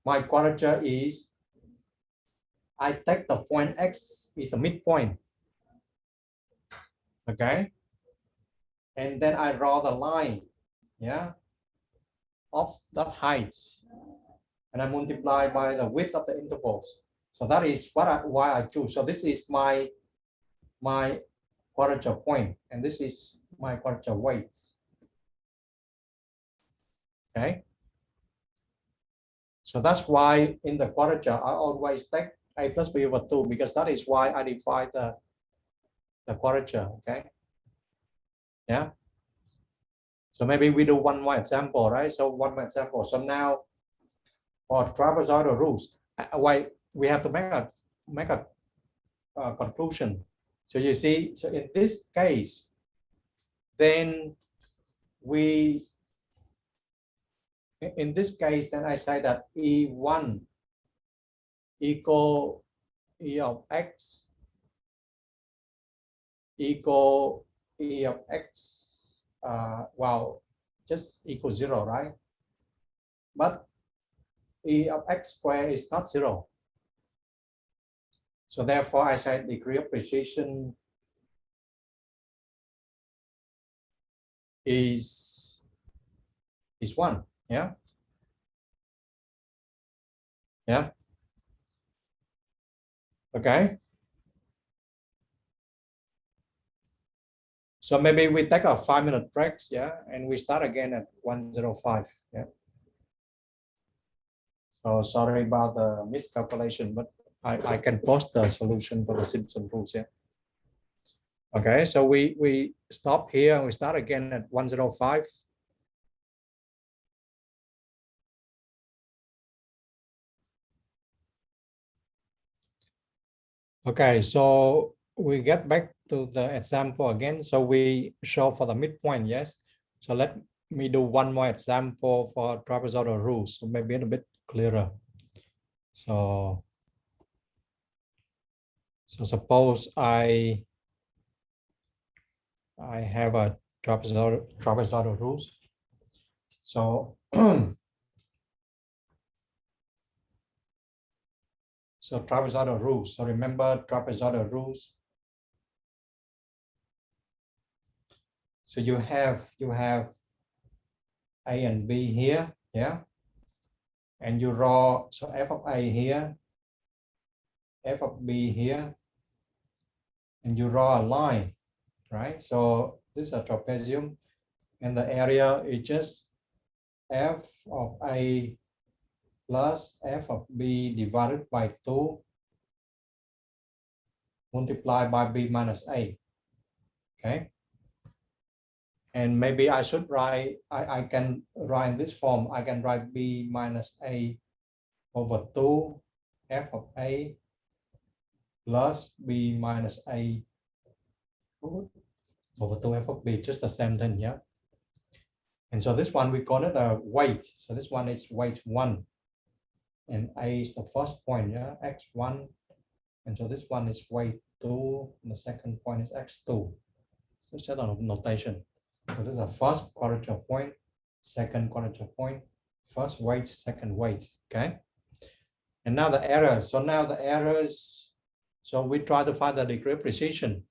My quadrature is I take the point x is a midpoint. Okay. And then I draw the line, yeah, of that height. And I multiply by the width of the intervals. So that is why I choose. So this is my quadrature point, and this is my quadrature weight. Okay. So that's why in the quadrature I always take a plus b over 2, because that is why I define the quadrature. Okay. Yeah. So maybe we do one more example, right? So one more example. So now for trapezoidal rules, why we have to make a conclusion. So you see, so in this case, then then I say that E1 equal E of X equal E of X, well, just equal 0, right? But E of X squared is not 0. So therefore, I say degree of precision is 1. Yeah. Yeah. Okay. So maybe we take a 5-minute break, yeah, and we start again at 1:05. Yeah. So sorry about the miscalculation, but I can post the solution for the Simpson rules. Yeah. Okay, so we stop here and we start again at 1:05. Okay, so we get back to the example again. So we show for the midpoint, yes. So let me do one more example for trapezoidal rules, so maybe a bit clearer. So suppose I have a trapezoidal rules. So so trapezoidal rules. So remember trapezoidal rules. So you have A and B here, yeah, and you draw so f of A here, f of B here, and you draw a line, right? So this is a trapezium, and the area is just f of A plus f of B divided by 2 multiplied by B minus A. Okay. And maybe I should write, I can write in this form, I can write B minus A over 2 f of A plus B minus A over 2 f of B, just the same thing, yeah. And so this one we call it a weight. So this one is weight 1, and A is the first point, yeah, x1. And so this one is weight 2, and the second point is x2. So it's just a notation. So this is the first quadrature point, second quadrature point, first weight, second weight, okay? And now the errors. So now the errors, so we try to find the degree of precision.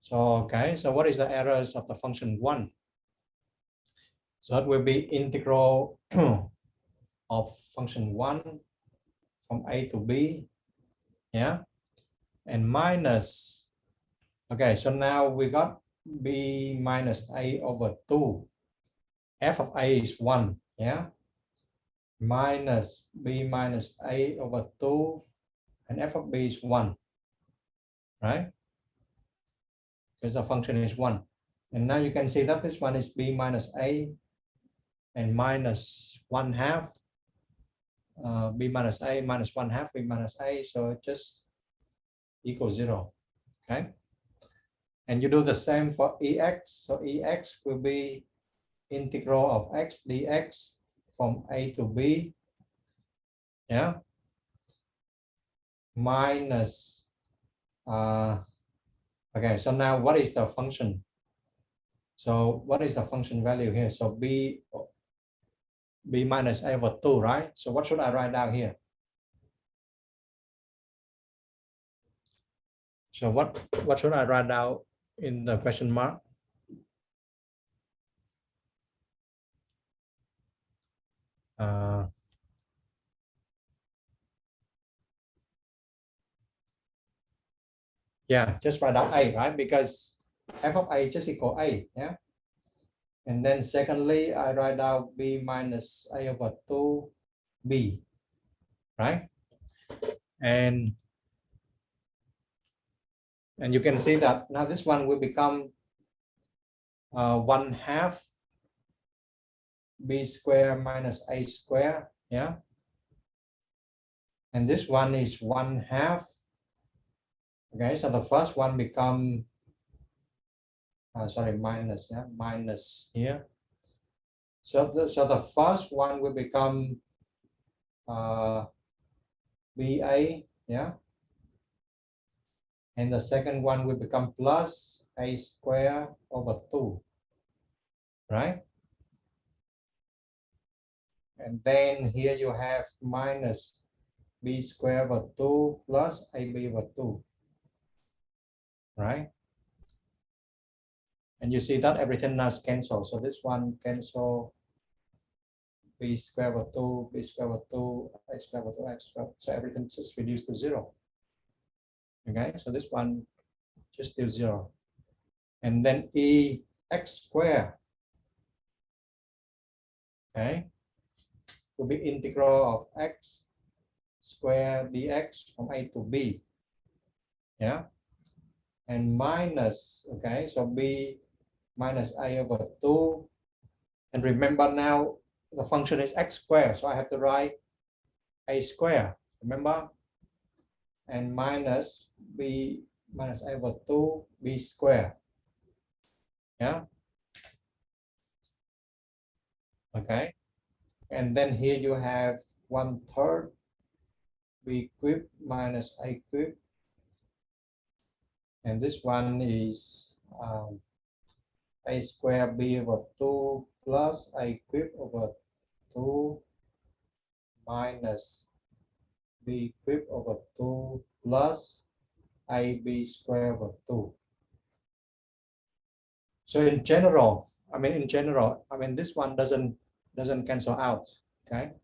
So, okay, so what is the errors of the function 1? So it will be integral of function 1 from A to B, yeah? And minus, okay, so now we got B minus A over 2. F of A is 1, yeah? Minus B minus A over 2, and f of B is 1, right? Because the function is 1. And now you can see that this one is B minus A and minus 1/2. B minus A minus 1/2 B minus A, so it just equals 0, okay? And you do the same for EX. So EX will be integral of x dx from A to B, yeah, minus, okay, so now what is the function? So what is the function value here? So B minus A over 2, right? So what should I write down here? So what should I write down in the question mark? Yeah, just write down A, right? Because f of A just equal A, yeah? And then secondly, I write down B minus A over 2B, right? And you can see that now this one will become 1/2 B squared minus A squared, yeah? And this one is 1/2. Okay, so the first one become, sorry, minus, yeah, minus here. So the first one will become BA, yeah? And the second one will become plus A squared over 2, right? And then here you have minus B squared over 2 plus AB over 2, right? And you see that everything now is cancelled. So this one cancel, B squared over 2, B squared over 2, A squared over 2, X squared. So everything just reduced to 0. Okay, so this one just still 0. And then EX squared, okay, will be integral of x squared dx from A to B, yeah? And minus, okay, so B minus A over 2. And remember now the function is x squared, so I have to write A squared, remember? And minus B minus A over 2 B squared, yeah? Okay, and then here you have 1/3 B cubed minus A cubed, and this one is A squared B over 2 plus A cubed over 2 minus B cubed over 2 plus AB squared over 2. So in general, this one doesn't cancel out, okay?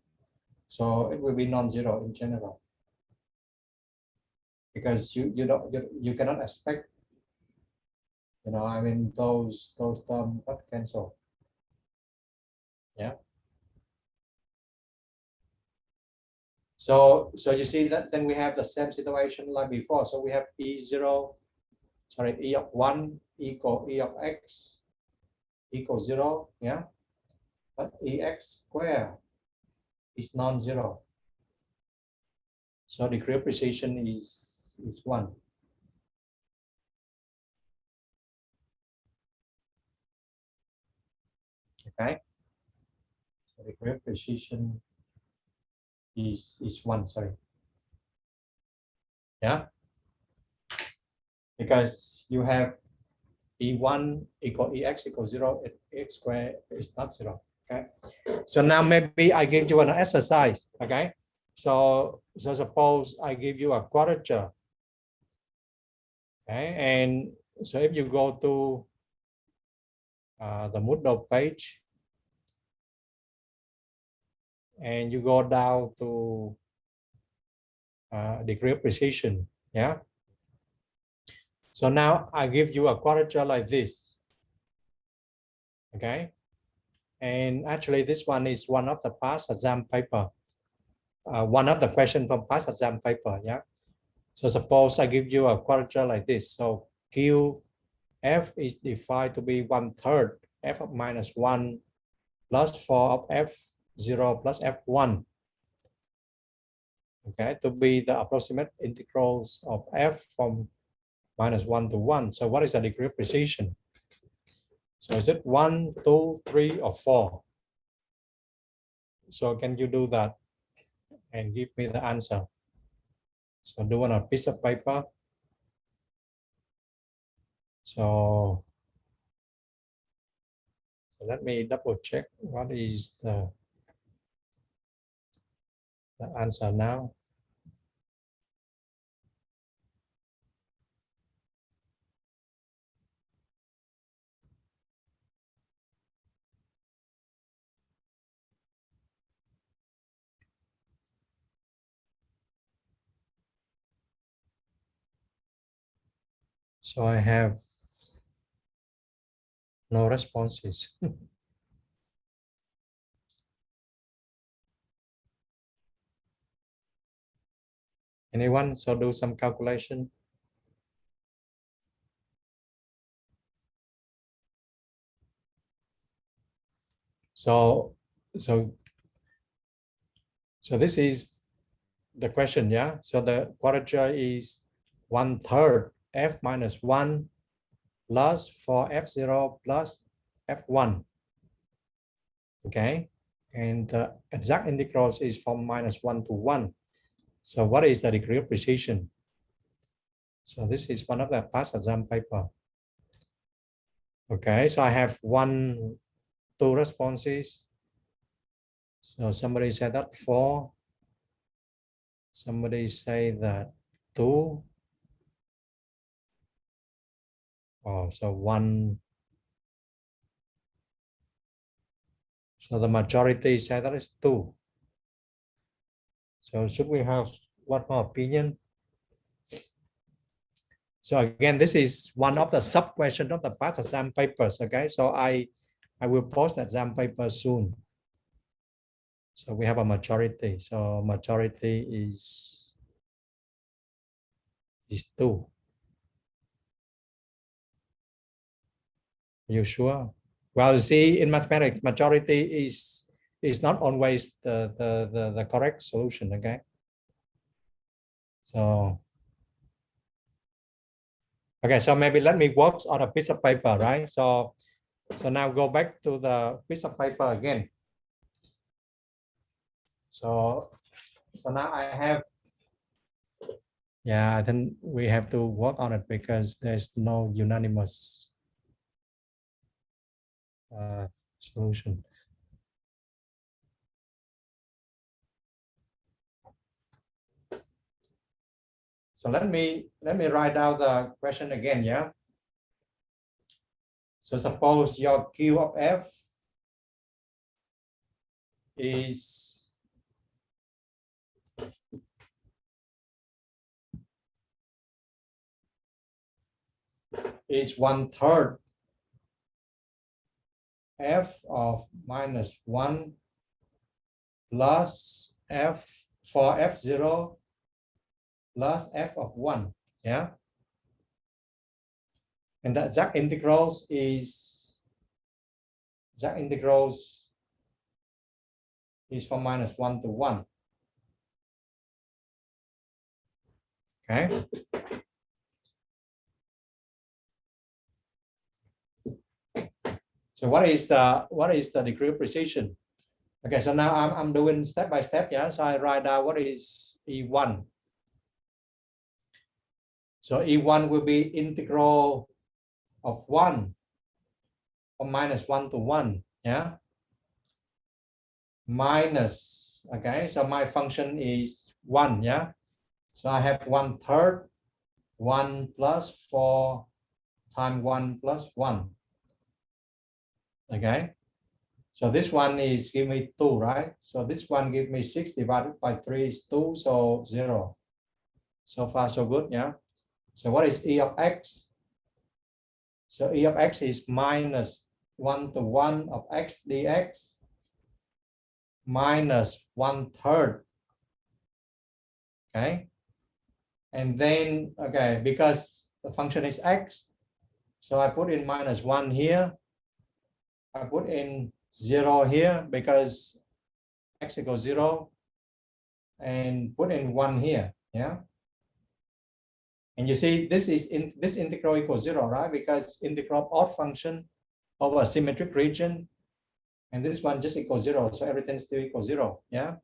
So it will be non-zero in general, because you cannot expect You know, I mean, those terms got cancel. Yeah. So you see that then we have the same situation like before. So we have E0, sorry, E of 1 equal E of X equals 0. Yeah. But EX squared is non-zero. So degree of precision is 1. Okay. So degree of precision is 1, sorry. Yeah. Because you have E1 equal EX equals 0, X squared is not 0. Okay. So now maybe I give you an exercise. Okay. So suppose I give you a quadrature. Okay. And so if you go to the Moodle page and you go down to degree of precision. Yeah. So now I give you a quadrature like this. Okay. And actually this one is one of the past exam paper. One of the question from past exam paper. Yeah. So suppose I give you a quadrature like this. So QF is defined to be 1/3 f of minus 1 plus 4 of f0 plus f1. Okay, to be the approximate integrals of f from minus 1 to 1. So what is the degree of precision? So is it 1, 2, 3, or 4? So can you do that and give me the answer? So do on a piece of paper. So let me double check what is the answer now. So I have no responses. Anyone? So do some calculation. So this is the question, yeah? So the quadrature is 1/3 f minus 1 plus 4f0 plus f1. Okay, and the exact integrals is from minus 1 to 1. So what is the degree of precision? So this is one of the past exam paper. Okay, so I have 2 responses. So somebody said that 4. Somebody say that 2. Oh, so 1. So the majority said that is 2. So should we have one more opinion? So again, this is one of the sub questions of the past exam papers. Okay, so I will post the exam paper soon. So we have a majority. So majority is 2. Are you sure? Well, see, in mathematics, majority is not always the correct solution. Okay. So okay, so maybe let me work on a piece of paper, right? So now go back to the piece of paper again. So now I have, yeah, I think we have to work on it because there's no unanimous solution. So let me write out the question again, yeah? So suppose your Q of F is is 1/3 f of -1 plus f for f0 plus f of 1. Yeah. And the exact integrals is from -1 to 1. Okay. So what is the degree of precision? Okay, so now I'm doing step by step. Yeah, so I write down what is E1. So E1 will be integral of 1 from -1 to 1. Yeah. Minus. Okay, so my function is 1. Yeah. So I have 1/3 1 plus 4 times 1 plus 1. Okay. So this one is give me 2, right? So this one give me 6 divided by 3 is 2, so 0. So far so good, yeah. So what is E of x? So E of x is minus 1 to 1 of x dx minus 1/3. Okay. And then, okay, because the function is x, so I put in -1 here. I put in 0 here because x equals 0, and put in 1 here. Yeah. And you see this integral equals 0, right? Because integral of odd function over a symmetric region, and this one just equals 0, so everything still equals 0. Yeah.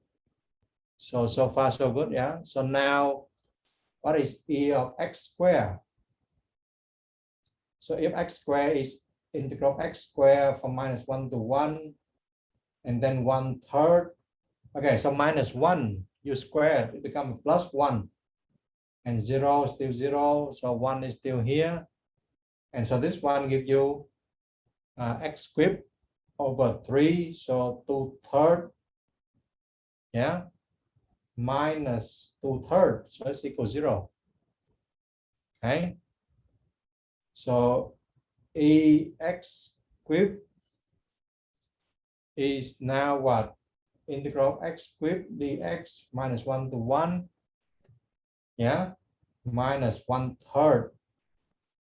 So far so good. Yeah. So now what is E of x squared? So if x squared is integral of x squared from -1 to 1, and then 1/3. Okay, so -1 you square it becomes +1, and 0 still 0, so 1 is still here, and so this one gives you x squared over 3, so 2/3. Yeah, minus 2/3, so it's equal 0. Okay, so Ex squared is now what? Integral of x squared dx -1 to 1. Yeah, minus 1/3.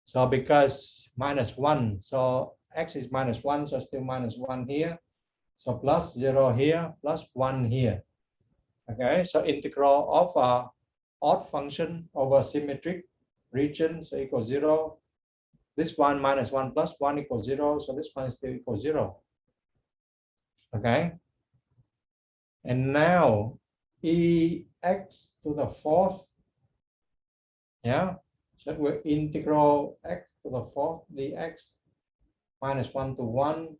So because -1, so x is -1, so still -1 here. So plus 0 here, plus 1 here. Okay, so integral of a odd function over symmetric region, so equals 0. This one -1 plus 1 equals 0, so this one still equals 0. Okay, and now Ex to the 4th. Yeah, so we're integral x to the 4th dx -1 to 1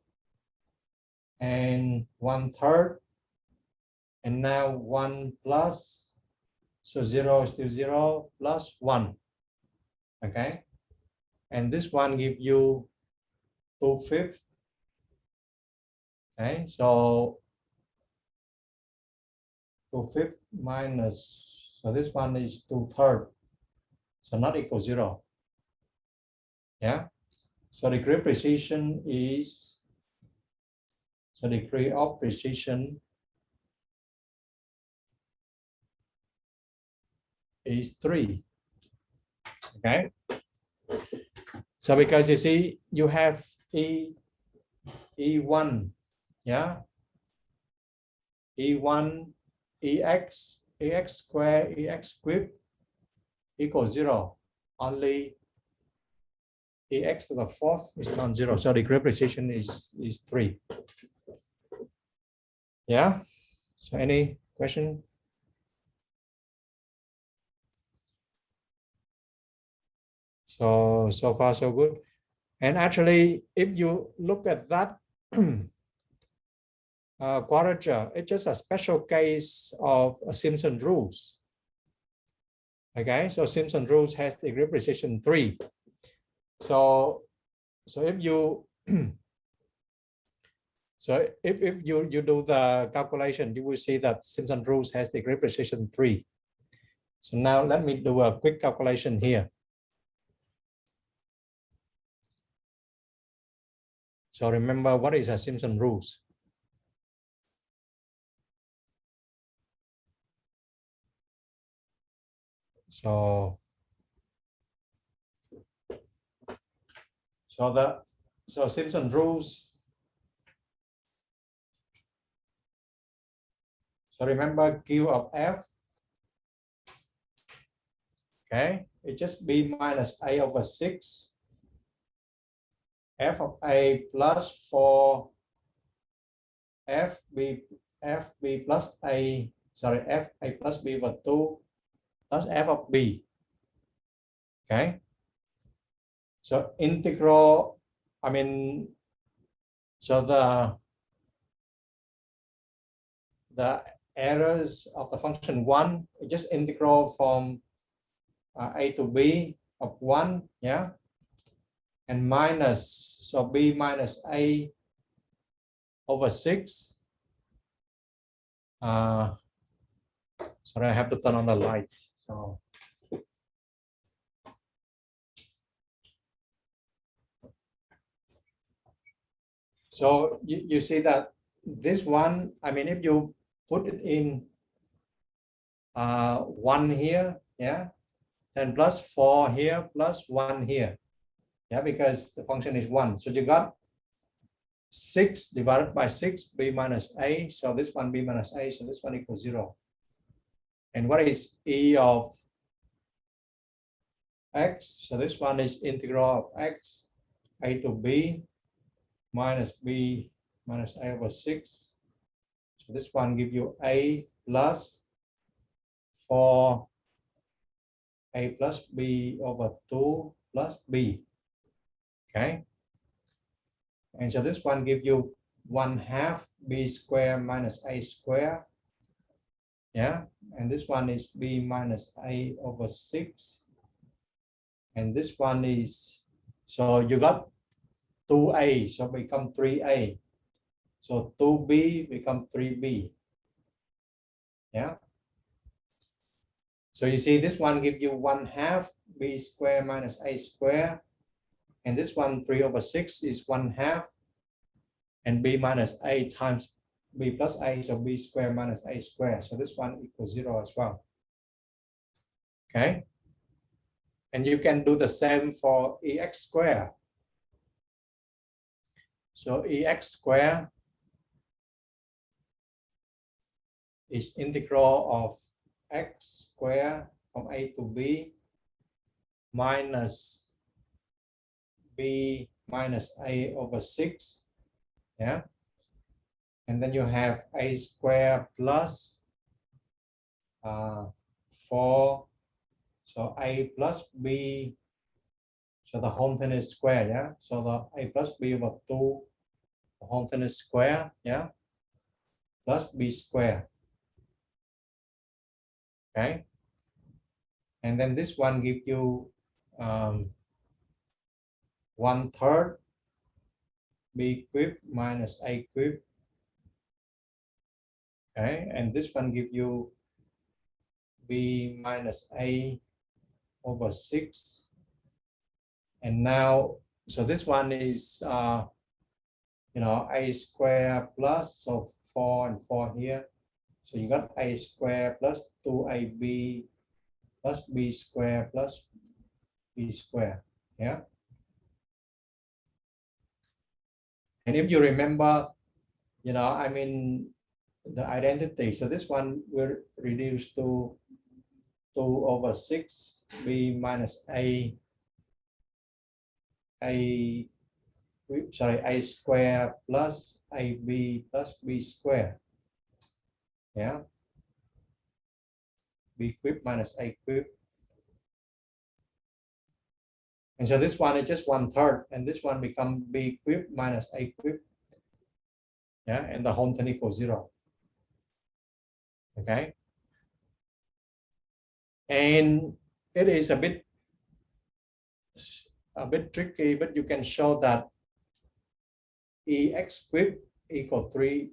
and 1/3, and now 1 plus, so 0 is still 0 plus 1. Okay, and this one gives you 2/5. Okay, so 2/5 minus, so this one is 2/3, so not equal 0. Yeah, so degree of precision is, so degree of precision is 3. Okay, so because you see you have E1, yeah, E1 Ex squared equals 0. Only Ex to the 4th is non-zero, so degree of precision is 3. Yeah, so any question? So far so good. And actually, if you look at that quadrature, it's just a special case of Simpson rules. Okay, so Simpson rules has degree of precision 3. So if you if you do the calculation, you will see that Simpson rules has degree of precision 3. So now let me do a quick calculation here. So remember, what is a Simpson rules? So Simpson rules. So remember Q of F. Okay, it just B minus A over 6. F of A plus 4 FB plus A, sorry, F A plus B over 2 plus F of B. Okay. So integral, I mean, so the errors of the function 1, just integral from A to B of 1, yeah, and minus, so B minus A over 6. Sorry, I have to turn on the light. So you see that this one, I mean, if you put it in 1 here, yeah, then plus 4 here, plus 1 here, yeah, because the function is 1. So you got 6 divided by 6, B minus A. So this one, B minus A, so this one equals 0. And what is E of X? So this one is integral of X, A to B, minus B minus A over 6. So this one gives you A plus 4 A plus B over 2 plus B. Okay. And so this one gives you 1/2 B squared minus A squared. Yeah. And this one is B minus A over 6. And this one is, so you got 2A, so become 3A. So 2B become 3B. Yeah. So you see this one gives you 1/2 B squared minus A squared. And this one, 3 over 6 is 1/2. And B minus A times B plus A, so B squared minus A squared. So this one equals 0 as well. Okay. And you can do the same for EX squared. So EX squared is integral of X squared from A to B minus B minus A over 6. Yeah. And then you have A squared plus 4. So A plus B, so the whole thing is square, yeah? So the A plus B over 2, the whole thing is square, yeah? Plus B square. Okay? And then this one gives you 1/3 B cubed minus A cubed. Okay? And this one gives you B minus A over 6. And now, so this one is, you know, A squared plus, so 4 and 4 here. So you got A squared plus 2AB plus B squared plus B squared. Yeah. And if you remember, you know, I mean, the identity. So this one will reduce to 2 over 6 B minus A squared plus AB plus B squared. Yeah. B cubed minus A cubed. And so this one is just 1/3, and this one become B cubed minus A cubed. Yeah, and the whole thing equals 0. Okay. And it is a bit tricky, but you can show that EX cubed equal 3.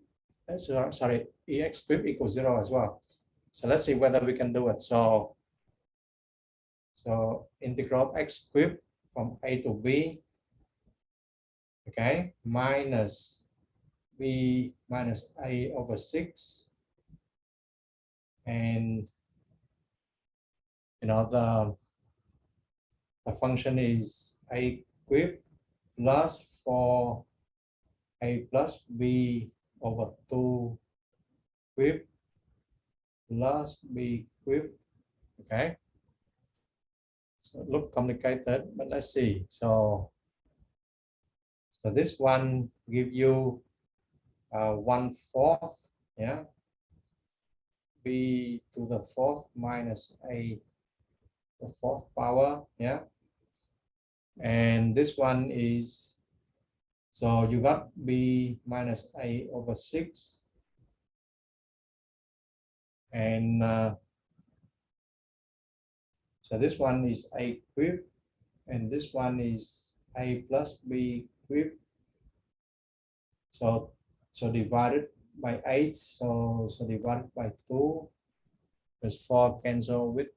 Sorry, EX cubed equals 0 as well. So let's see whether we can do it. So integral of X cubed from A to B okay, minus b minus a over 6, and the function is a cubed plus 4a plus b over 2 cubed plus b cubed. Okay, so look complicated, but let's see. So this one give you 1/4, yeah, b to the 4th minus a the 4th power, yeah, and this one is, so you got b minus a over 6, and so this one is a cubed, and this one is a plus b cubed. So divided by 8, so divided by 2, because 4 cancel with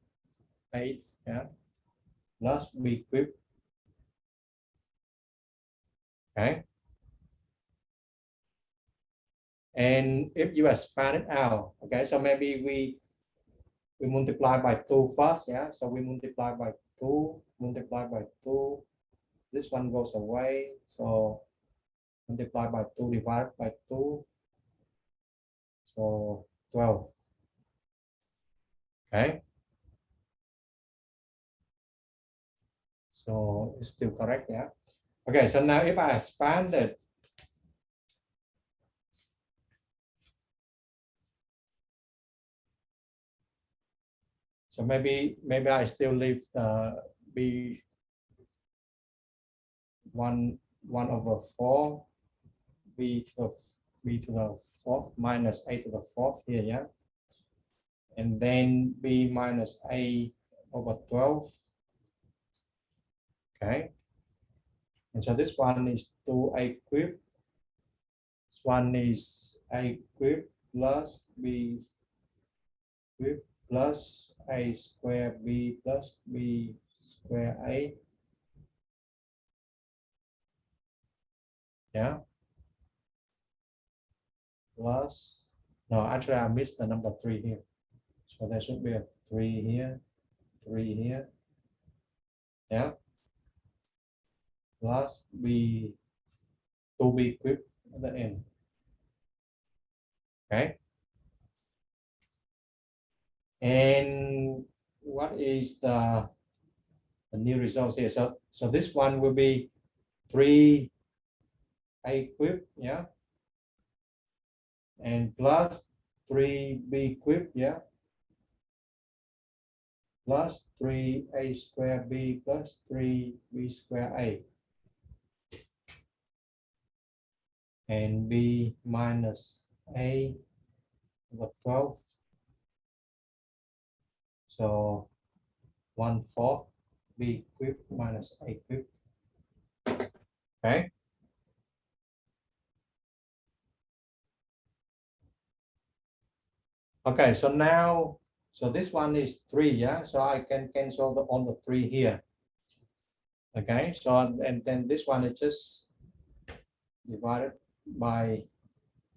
8, yeah, plus b cubed. Okay, and if you expand it out, okay, so maybe we multiply by 2 first, yeah, so we multiply by 2, multiply by 2, this one goes away, so multiply by 2 divided by 2, so 12. Okay, so it's still correct, yeah. Okay, so now if I expand it, so maybe I still leave the b 1 over 4 b to the 4th minus a to the 4th here, yeah, and then b minus a over 12. Okay, and so this one is 2a cubed, this one is a cubed plus b cubed plus a square b plus b square a, yeah, plus, no, actually I missed the number 3 here, so there should be a 3 here, 3 here, yeah, plus b 2b cubed at the end. Okay, and what is the new results here? So this one will be 3a cubed, yeah, and plus 3b cubed, yeah, plus 3a square b plus 3b square a, and b minus a over 12, so 1/4 b cubed minus a cubed. Okay, okay, so now, so this one is 3, yeah, so I can cancel on the 3 here. Okay, so and then this one is just divided by,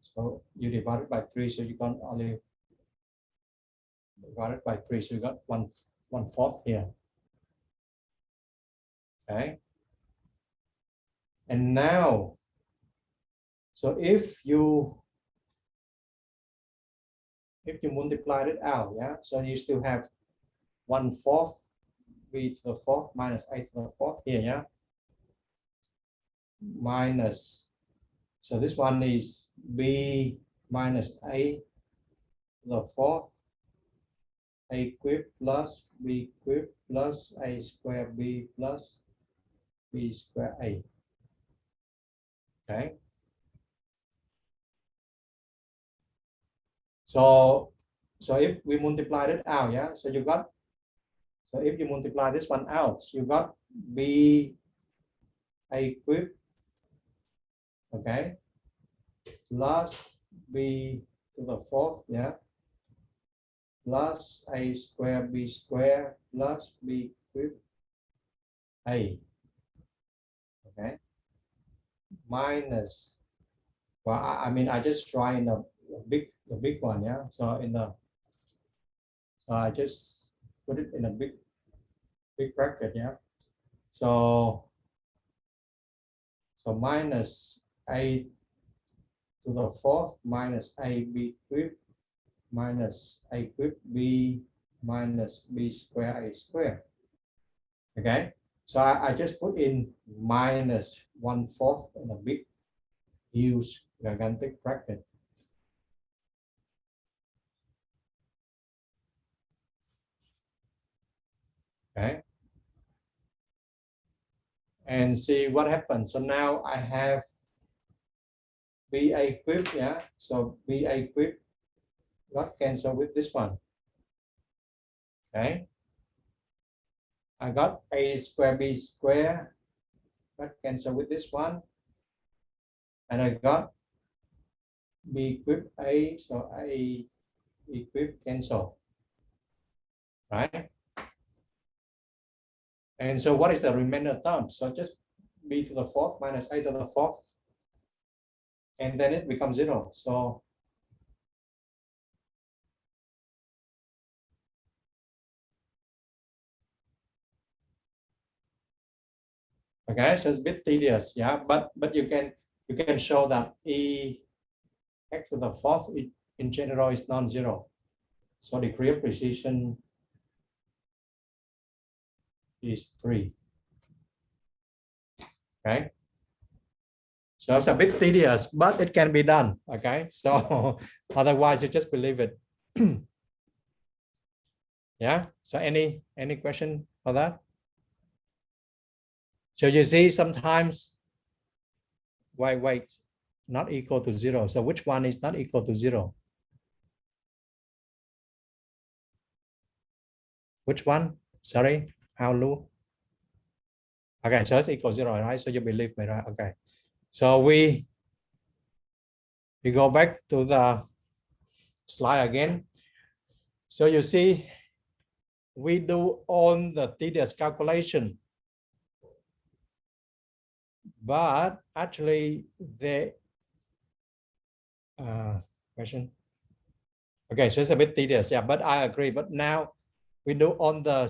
so you divide it by 3, so you can only divide it by 3, so you got 1/4 here. Okay, and now, so if you multiply it out, yeah, so you still have 1/4 b to the 4th minus a to the 4th here, yeah, minus, so this one is b minus a to the 4th a cubed plus b cubed plus a square b plus b square a. Okay, so if we multiply it out, yeah, so you got, so if you multiply this one out, you got b a cubed, okay, plus b to the 4th, yeah, plus a square b square plus b cubed a. Okay, minus, well, I mean, I just try in the big one, yeah. So in the, so I just put it in a big bracket, yeah. So minus a to the fourth minus ab cubed minus a cubed b minus b square a square. Okay, so I just put in minus 1/4 in a big, huge, gigantic bracket. Okay, and see what happens. So now I have ba cubed, yeah. So ba cubed got cancel with this one. Okay, I got a square b square got cancel with this one, and I got b cubed a, so a b cubed cancel, right? And so what is the remainder term? So just b to the fourth minus a to the fourth, and then it becomes 0. So okay, so it's a bit tedious, yeah, but you can show that e x to the fourth in general is non-zero. So degree of precision is 3. Okay, so it's a bit tedious, but it can be done. Okay, so otherwise you just believe it. Yeah, so any question for that? So you see sometimes wait, not equal to 0. So which one is not equal to 0? Which one? Sorry, how low? Okay, so it's equal to 0, right? So you believe me, right? Okay. So we go back to the slide again. So you see, we do all the tedious calculation, but actually the question. Okay, so it's a bit tedious, yeah, but I agree. But now we do on the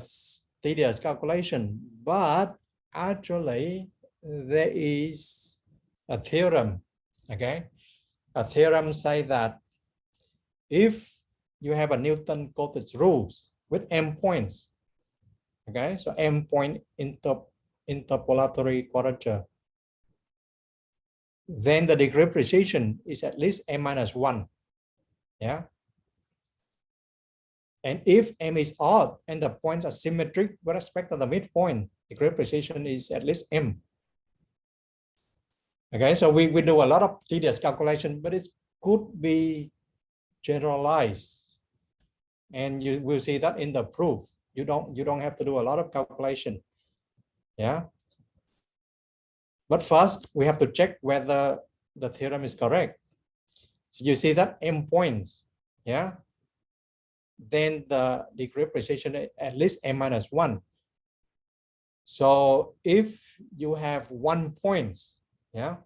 tedious calculation, but actually there is a theorem. Okay, a theorem say that if you have a Newton-Cotes rules with m points, okay, so m point interpolatory quadrature, then the degree of precision is at least m minus 1. Yeah. And if m is odd and the points are symmetric with respect to the midpoint, degree of precision is at least m. Okay, so we do a lot of tedious calculation, but it could be generalized. And you will see that in the proof. You don't have to do a lot of calculation. Yeah. But first, we have to check whether the theorem is correct. So you see that m points, yeah, then the degree of precision at least m minus 1. So if you have 1 point, yeah,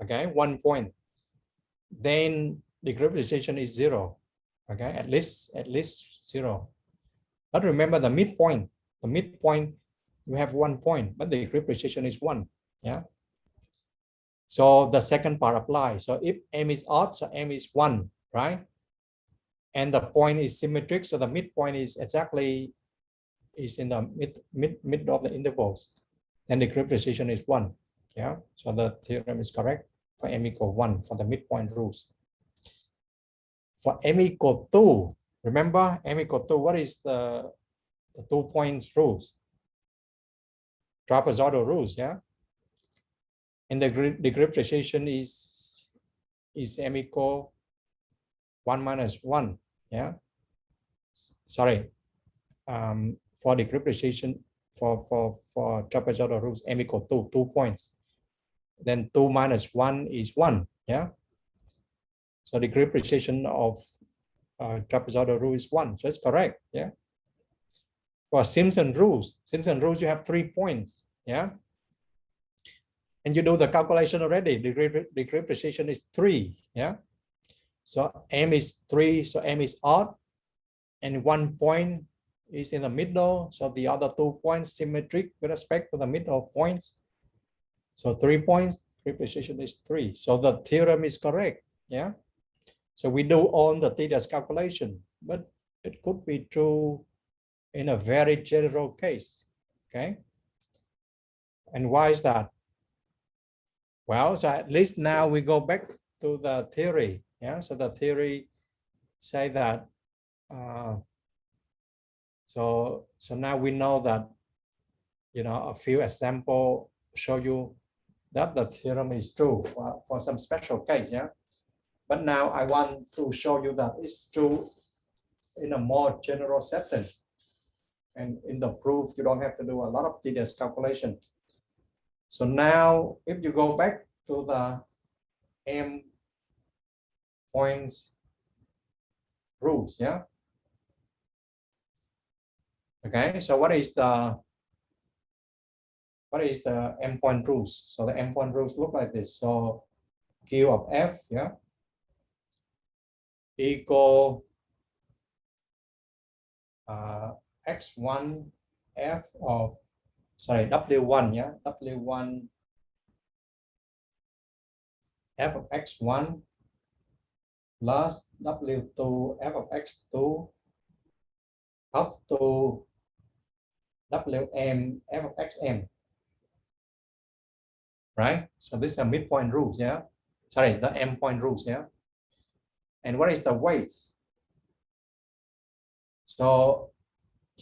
okay, 1 point, then degree of precision is 0. Okay, at least 0. But remember the midpoint. The midpoint, you have 1 point, but the degree of precision is 1. Yeah. So the second part applies. So if m is odd, so m is 1, right? And the point is symmetric, so the midpoint is exactly in the mid of the intervals. And the degree of precision is 1. Yeah. So the theorem is correct for m equal 1 for the midpoint rules. For m equal 2, remember m equal 2, what is the 2 points rules? Trapezoidal rules, yeah. And the degree of precision is m equal 1 minus 1, yeah. Sorry, for degree of precision for trapezoidal rules, m equal 2 points. Then 2 minus 1 is 1, yeah. So degree of precision of trapezoidal rule is 1, so it's correct, yeah. For Simpson rules, you have 3 points, yeah. and you do the calculation already. Degree precision is 3. Yeah. So m is 3. So m is odd, and 1 point is in the middle. So the other 2 points symmetric with respect to the middle points. So 3 points. Degree precision is 3. So the theorem is correct. Yeah. So we do all the tedious calculation, but it could be true in a very general case. Okay. And why is that? Well, so at least now we go back to the theory. Yeah. So the theory say that. So now we know that, you know, a few examples show you that the theorem is true for some special case. Yeah. But now I want to show you that it's true in a more general setting. And in the proof, you don't have to do a lot of tedious calculation. So now, if you go back to the m points rules, yeah. Okay, so what is the m point rules? So the m point rules look like this. So Q of f, yeah, equal x1 f of, sorry, w1, yeah, w1 f of x1 plus w2 f of x2 up to wm f of xm, right? So these are midpoint rules, yeah. Sorry, the m point rules, yeah. And what is the weights? So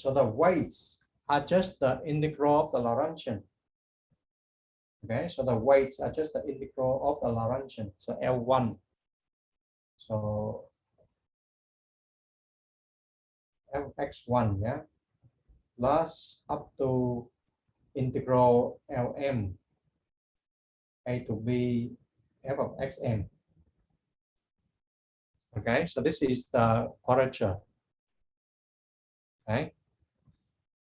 the weights are just the integral of the Lagrangian. Okay, so the weights are just the integral of the Lagrangian. So L1. So fx1, yeah, plus up to integral Lm a to b f of xm. Okay, so this is the quadrature. Okay,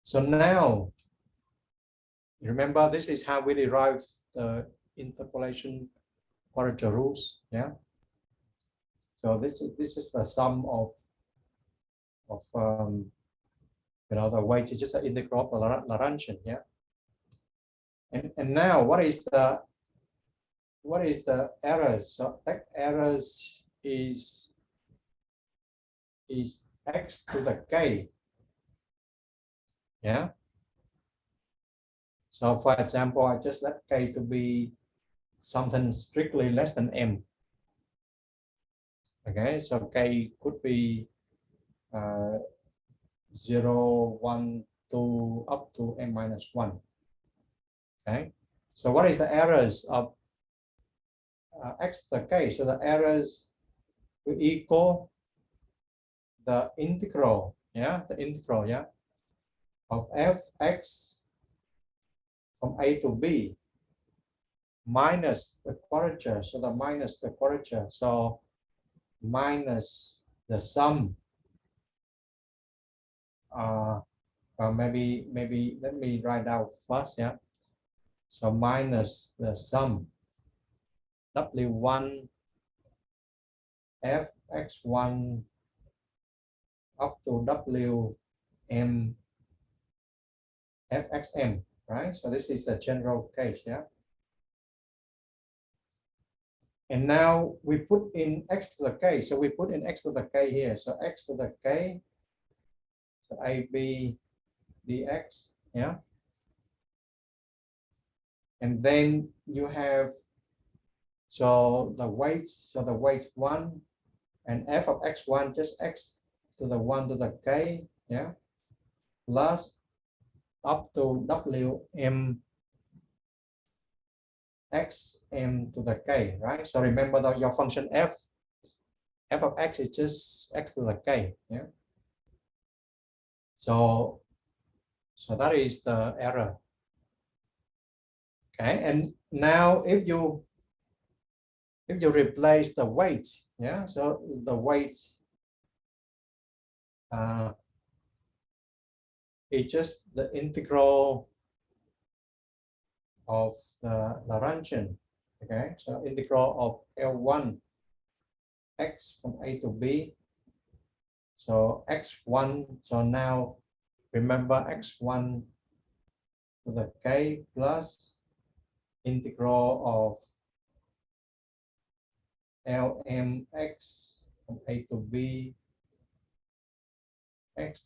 so now remember, this is how we derive the interpolation quadrature rules. Yeah. So this is the sum of you know, the weights is just the integral of the Lagrangian. Yeah. And now what is the errors? So that errors is x to the k. Yeah. So for example, I just let k to be something strictly less than m. Okay, so k could be 0, 1, 2, up to m minus 1. Okay, so what is the errors of x to the k? So the errors will equal the integral, yeah, the integral, yeah, of fx from a to b minus the quadrature. So the minus the quadrature. So minus the sum. Maybe let me write out first, yeah. So minus the sum w1 fx1 up to wm fxm, right? So this is a general case, yeah. And now we put in x to the k. So we put in x to the k here. So x to the k, so ab dx, yeah. And then you have, so the weights, 1 and f of x1, just x to the 1 to the k, yeah, plus up to wm xm to the k, right? So remember that your function f of x is just x to the k, yeah. So that is the error. Okay, and now if you replace the weights, yeah, so the weights it's just the integral of the Lagrangian. Okay, so integral of L1 x from a to b. So x1, so now remember x1 to the k plus integral of Lmx from a to b x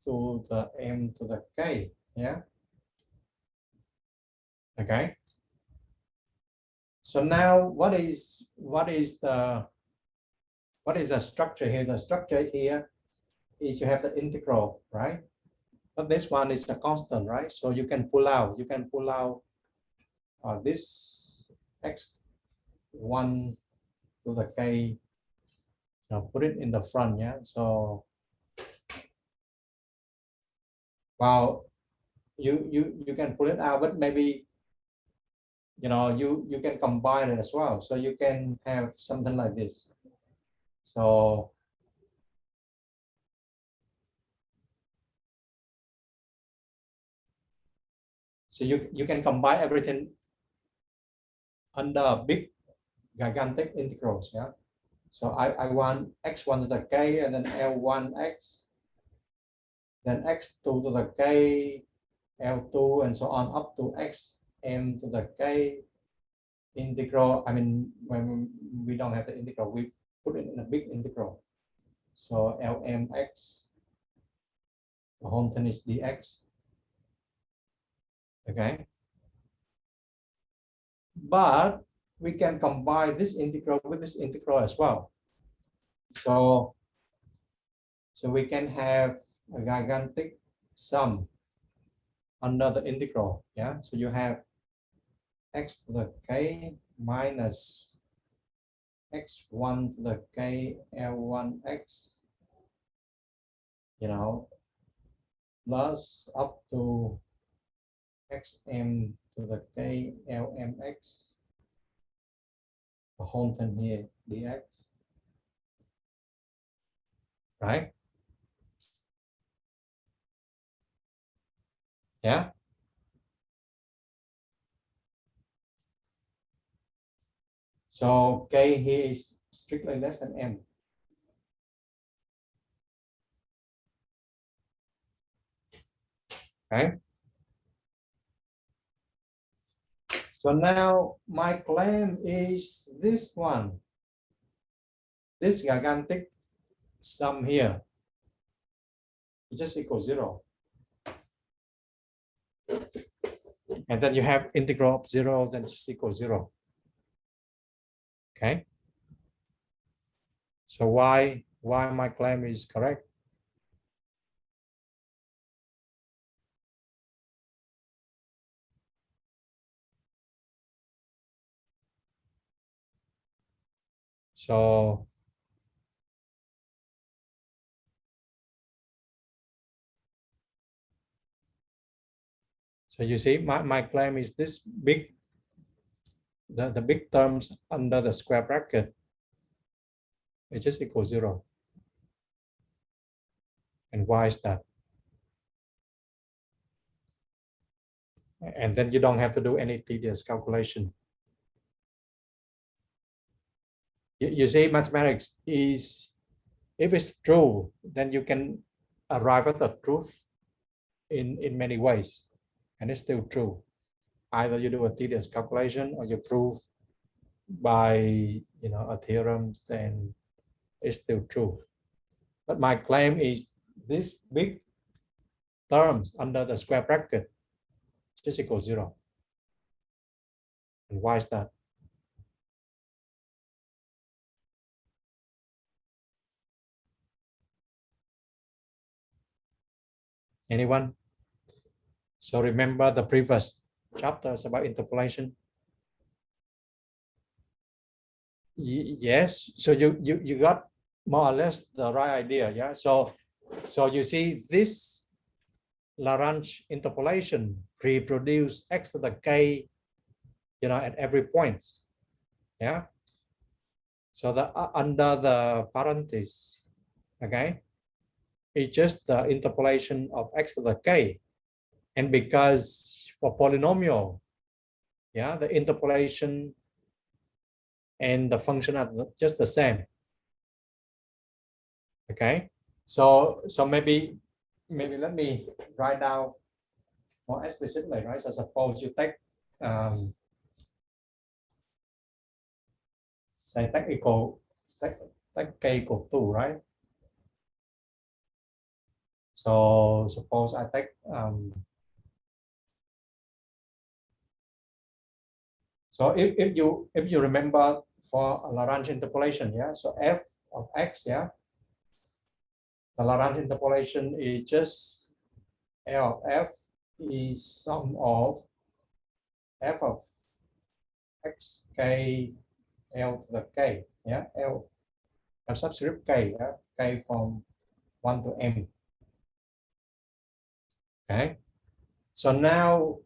to the m to the k. Yeah. Okay. So now what is the structure here? The structure here is you have the integral, right? But this one is a constant, right? So you can pull out this x1 to the k. Now put it in the front, yeah. So well, you can pull it out, but maybe you can combine it as well. So you can have something like this. So you can combine everything under big gigantic integrals, yeah. So I want x1 to the k and then L1x, then x2 to the k, L2 and so on up to xm to the k integral. I mean, when we don't have the integral, we put it in a big integral. So Lmx, the whole thing is dx. Okay. But we can combine this integral with this integral as well. So we can have a gigantic sum under the integral. Yeah. So you have x to the k minus x1 to the k L1x, plus up to xm to the k Lmx, the whole thing here dx, right? Yeah. So k here is strictly less than m. Okay. So now my claim is this one. This gigantic sum here, it just equals 0. And then you have integral of 0, then just equals 0. Okay. So why my claim is correct? So you see my claim is this big, the big terms under the square bracket, it just equals 0. And why is that? And then you don't have to do any tedious calculation. You see, mathematics is, if it's true, then you can arrive at the truth in many ways, and it's still true. Either you do a tedious calculation or you prove by a theorem, then it's still true. But my claim is this big terms under the square bracket just equals 0. And why is that? Anyone? So remember the previous chapters about interpolation? Yes. So you got more or less the right idea, yeah. So you see this Lagrange interpolation reproduce x to the k, at every point, yeah. So the under the parentheses, okay, it's just the interpolation of x to the k, and because for polynomial Yeah, the interpolation and the function are just the same. Okay, so maybe let me write down more explicitly, right? So suppose you take say take k equal 2, right? So suppose I take so if you remember for a Lagrange interpolation, yeah, so f of x, yeah, the Lagrange interpolation is just L of f is sum of f of x k L to the k, yeah, L a subscript k, yeah, k from 1 to m. Okay, so now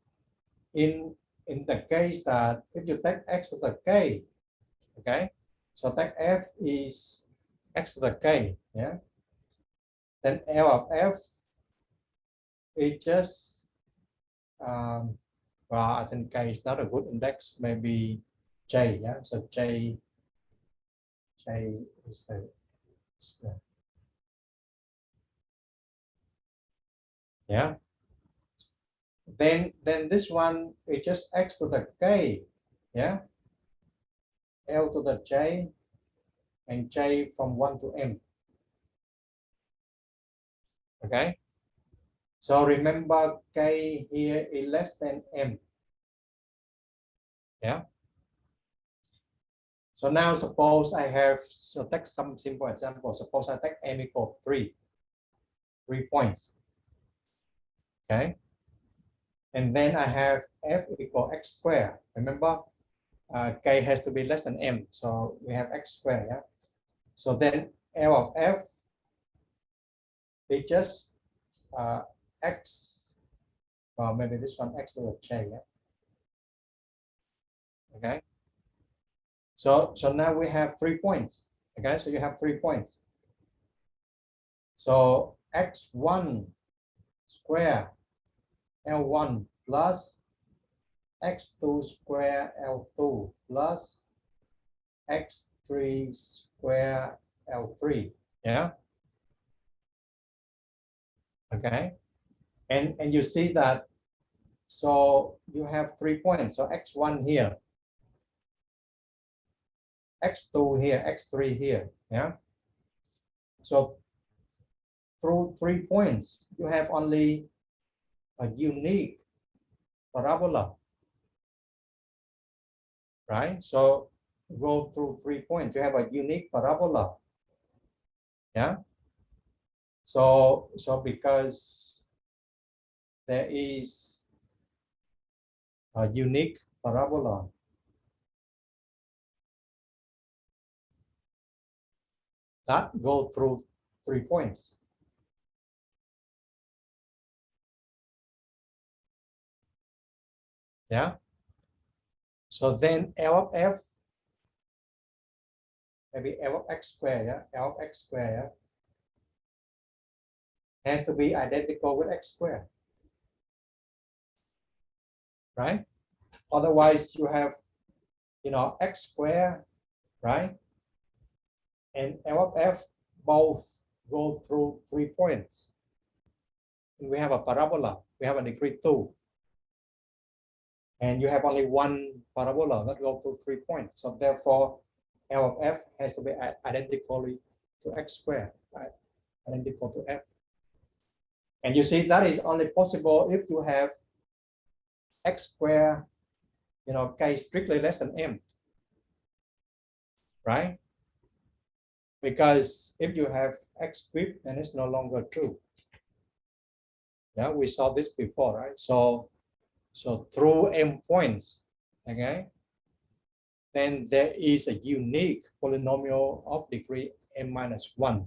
in the case that if you take x to the k, okay, so take f is x to the k, yeah, then L of f is just well, I think k is not a good index, maybe j, yeah, so j is the yeah, then this one is just x to the k, yeah, L to the j and j from 1 to m. Okay, so remember k here is less than m. Yeah, so now suppose I have, so take some simple example. Suppose I take m equal 3 points. Okay, and then I have f equal x squared. Remember, k has to be less than m, so we have x squared. Yeah, so then L of f is just x, well, maybe this one x to the j. Yeah, okay, so now we have 3 points. Okay, so you have 3 points. So x1 square L1 plus x2 square L2 plus x3 square L3. Yeah. Okay. And you see that, so you have 3 points. So x1 here, x2 here, x3 here. Yeah. So through 3 points, you have only a unique parabola, right? So go through 3 points, you have a unique parabola. Yeah. So because there is a unique parabola, that go through 3 points. Yeah. So then L of f, maybe L of x squared, yeah, L of x squared, yeah, has to be identical with x squared, right? Otherwise, you have, x squared, right? And L of f both go through 3 points. And we have a parabola. We have a degree 2. And you have only one parabola that goes through 3 points. So therefore, L of f has to be identically to x squared, right? Identical to f. And you see that is only possible if you have x squared, k strictly less than m, right? Because if you have x cubed, then it's no longer true. Yeah, we saw this before, right? So through m points, okay, then there is a unique polynomial of degree m minus 1.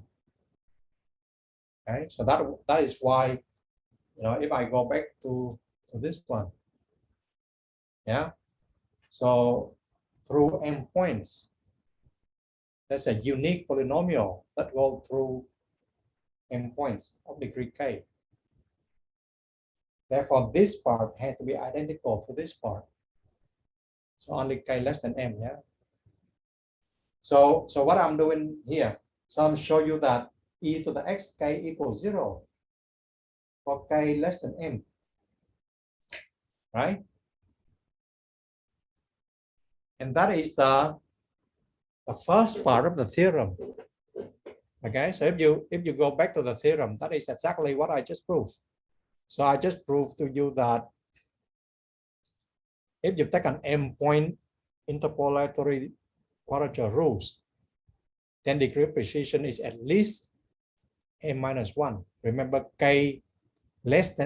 Okay, so that is why, if I go back to this one, yeah, so through m points, there's a unique polynomial that goes through m points of degree k. Therefore, this part has to be identical to this part. So only k less than m, yeah. So what I'm doing here, so I'm showing you that e to the x k equals 0 for k less than m, right? And that is the first part of the theorem. Okay, so if you go back to the theorem, that is exactly what I just proved. So I just proved to you that if you take an m-point interpolatory quadrature rules, then degree of precision is at least m minus 1. Remember, k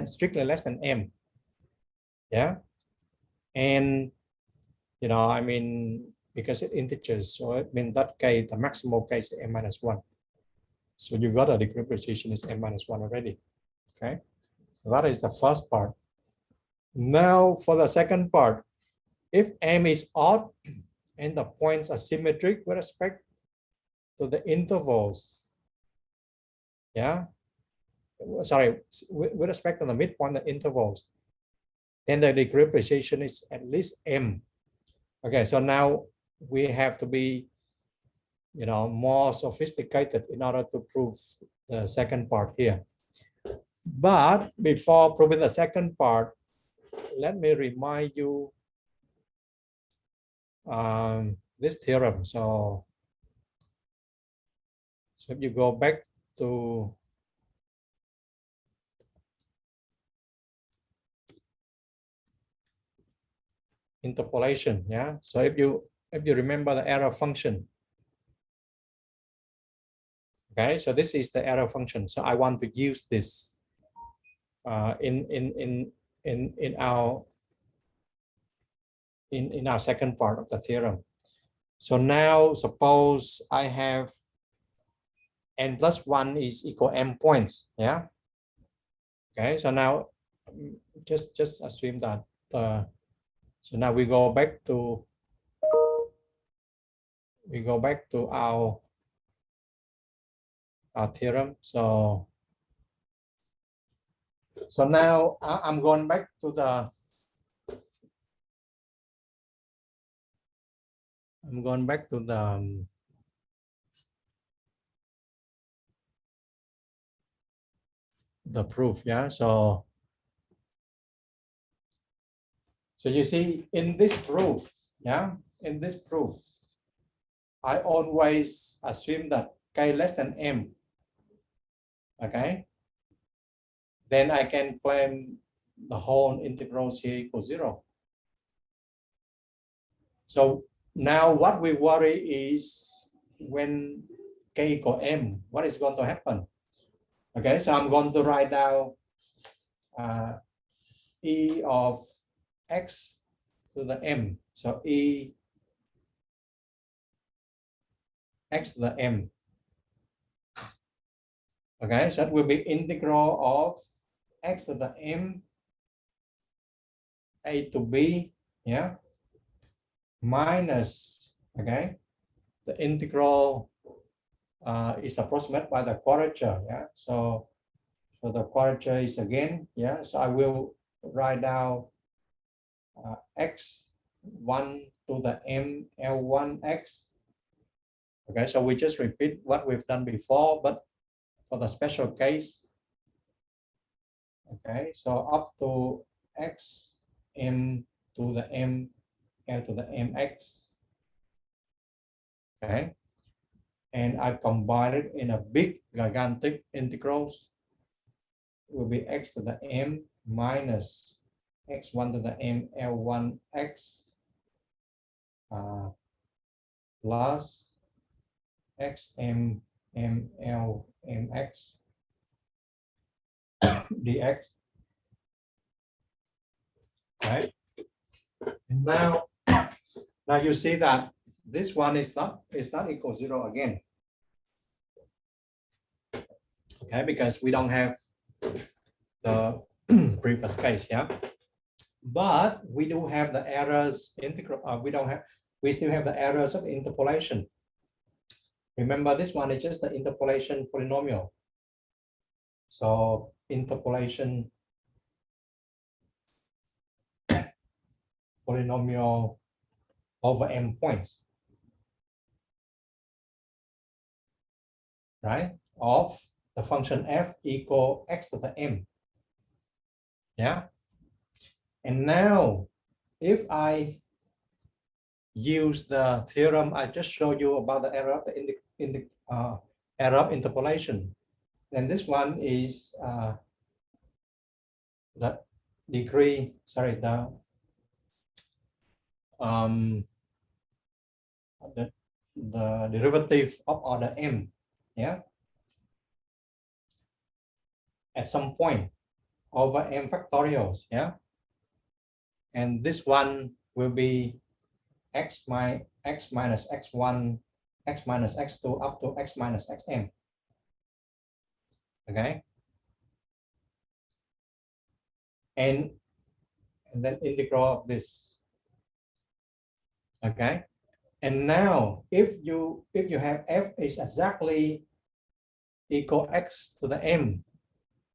strictly less than m. Yeah, and I mean, because it integers, so it means that k, the maximal k is m minus 1. So you got a degree of precision is m minus 1 already. Okay, so that is the first part. Now for the second part, if m is odd and the points are symmetric with respect to the intervals, yeah, sorry, with respect to the midpoint, the intervals, then the degree of precision is at least m. Okay, so now we have to be, more sophisticated in order to prove the second part here. But before proving the second part, let me remind you this theorem. So if you go back to interpolation, yeah. So if you remember the error function, okay. So this is the error function. So I want to use this in our second part of the theorem. So now suppose I have n plus 1 is equal m points, yeah. Okay, so now just assume that so now we go back to our theorem. So now I'm going back to the proof, yeah. So you see in this proof, yeah, I always assume that k less than m. Okay, then I can claim the whole integrals here equals 0. So now what we worry is when k equal m, what is going to happen? Okay, so I'm going to write down e of x to the m. So e x to the m. Okay, so it will be integral of x to the m a to b, yeah, minus, okay, the integral is approximated by the quadrature, yeah. So the quadrature is again, yeah. So I will write down x1 to the m L1x. Okay, so we just repeat what we've done before, but for the special case. Okay, so up to x m to the m L to the mx. Okay, and I combine it in a big gigantic integrals. It will be x to the m minus x1 to the m L1x plus xm ml mx dx. Right, and now you see that this one is not equal 0 again. Okay, because we don't have the previous case, yeah. But we do have the errors integral. We still have the errors of interpolation. Remember, this one is just the interpolation polynomial. So interpolation polynomial over m points, right? Of the function f equal x to the m. Yeah. And now, if I use the theorem I just showed you about the error of the error of interpolation, then this one is the degree, sorry, the derivative of order m, yeah, at some point over m factorials, yeah, and this one will be x minus x1, x minus x2 up to x minus xm. Okay, and then integral of this. Okay, and now if you have f is exactly equal x to the m,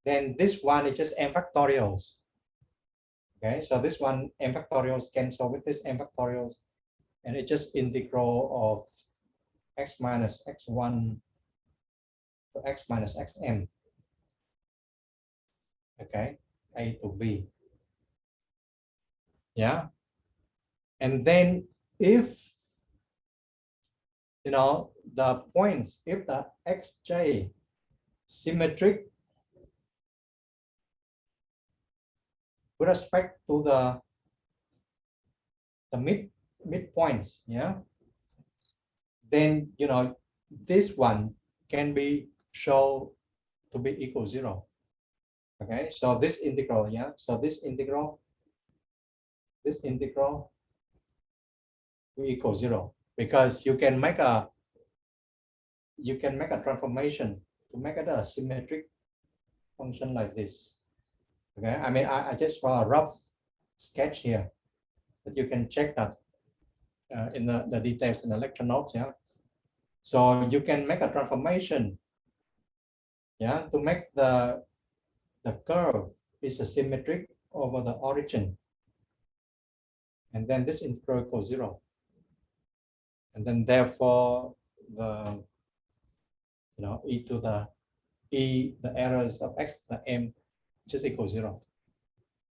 then this one is just m factorials. Okay, so this one m factorials cancel with this m factorials, and it's just integral of x minus x1 to x minus xm. Okay, a to b. Yeah, and then if you know the points, if the xj symmetric with respect to the midpoints, yeah, then you know this one can be shown to be equal 0. Okay, so this integral, yeah, so this integral will equal 0, because you can make a transformation to make it a symmetric function like this. Okay, I mean I just draw a rough sketch here, but you can check that in the details in the lecture notes. Yeah, so you can make a transformation, yeah, to make the curve is a symmetric over the origin, and then this integral equals 0, and then therefore the the errors of x to the m just equals 0.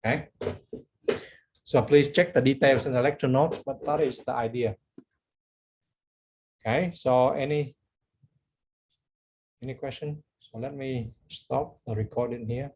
Okay, so please check the details in the lecture notes, but that is the idea. Okay, so any question? So let me stop the recording here.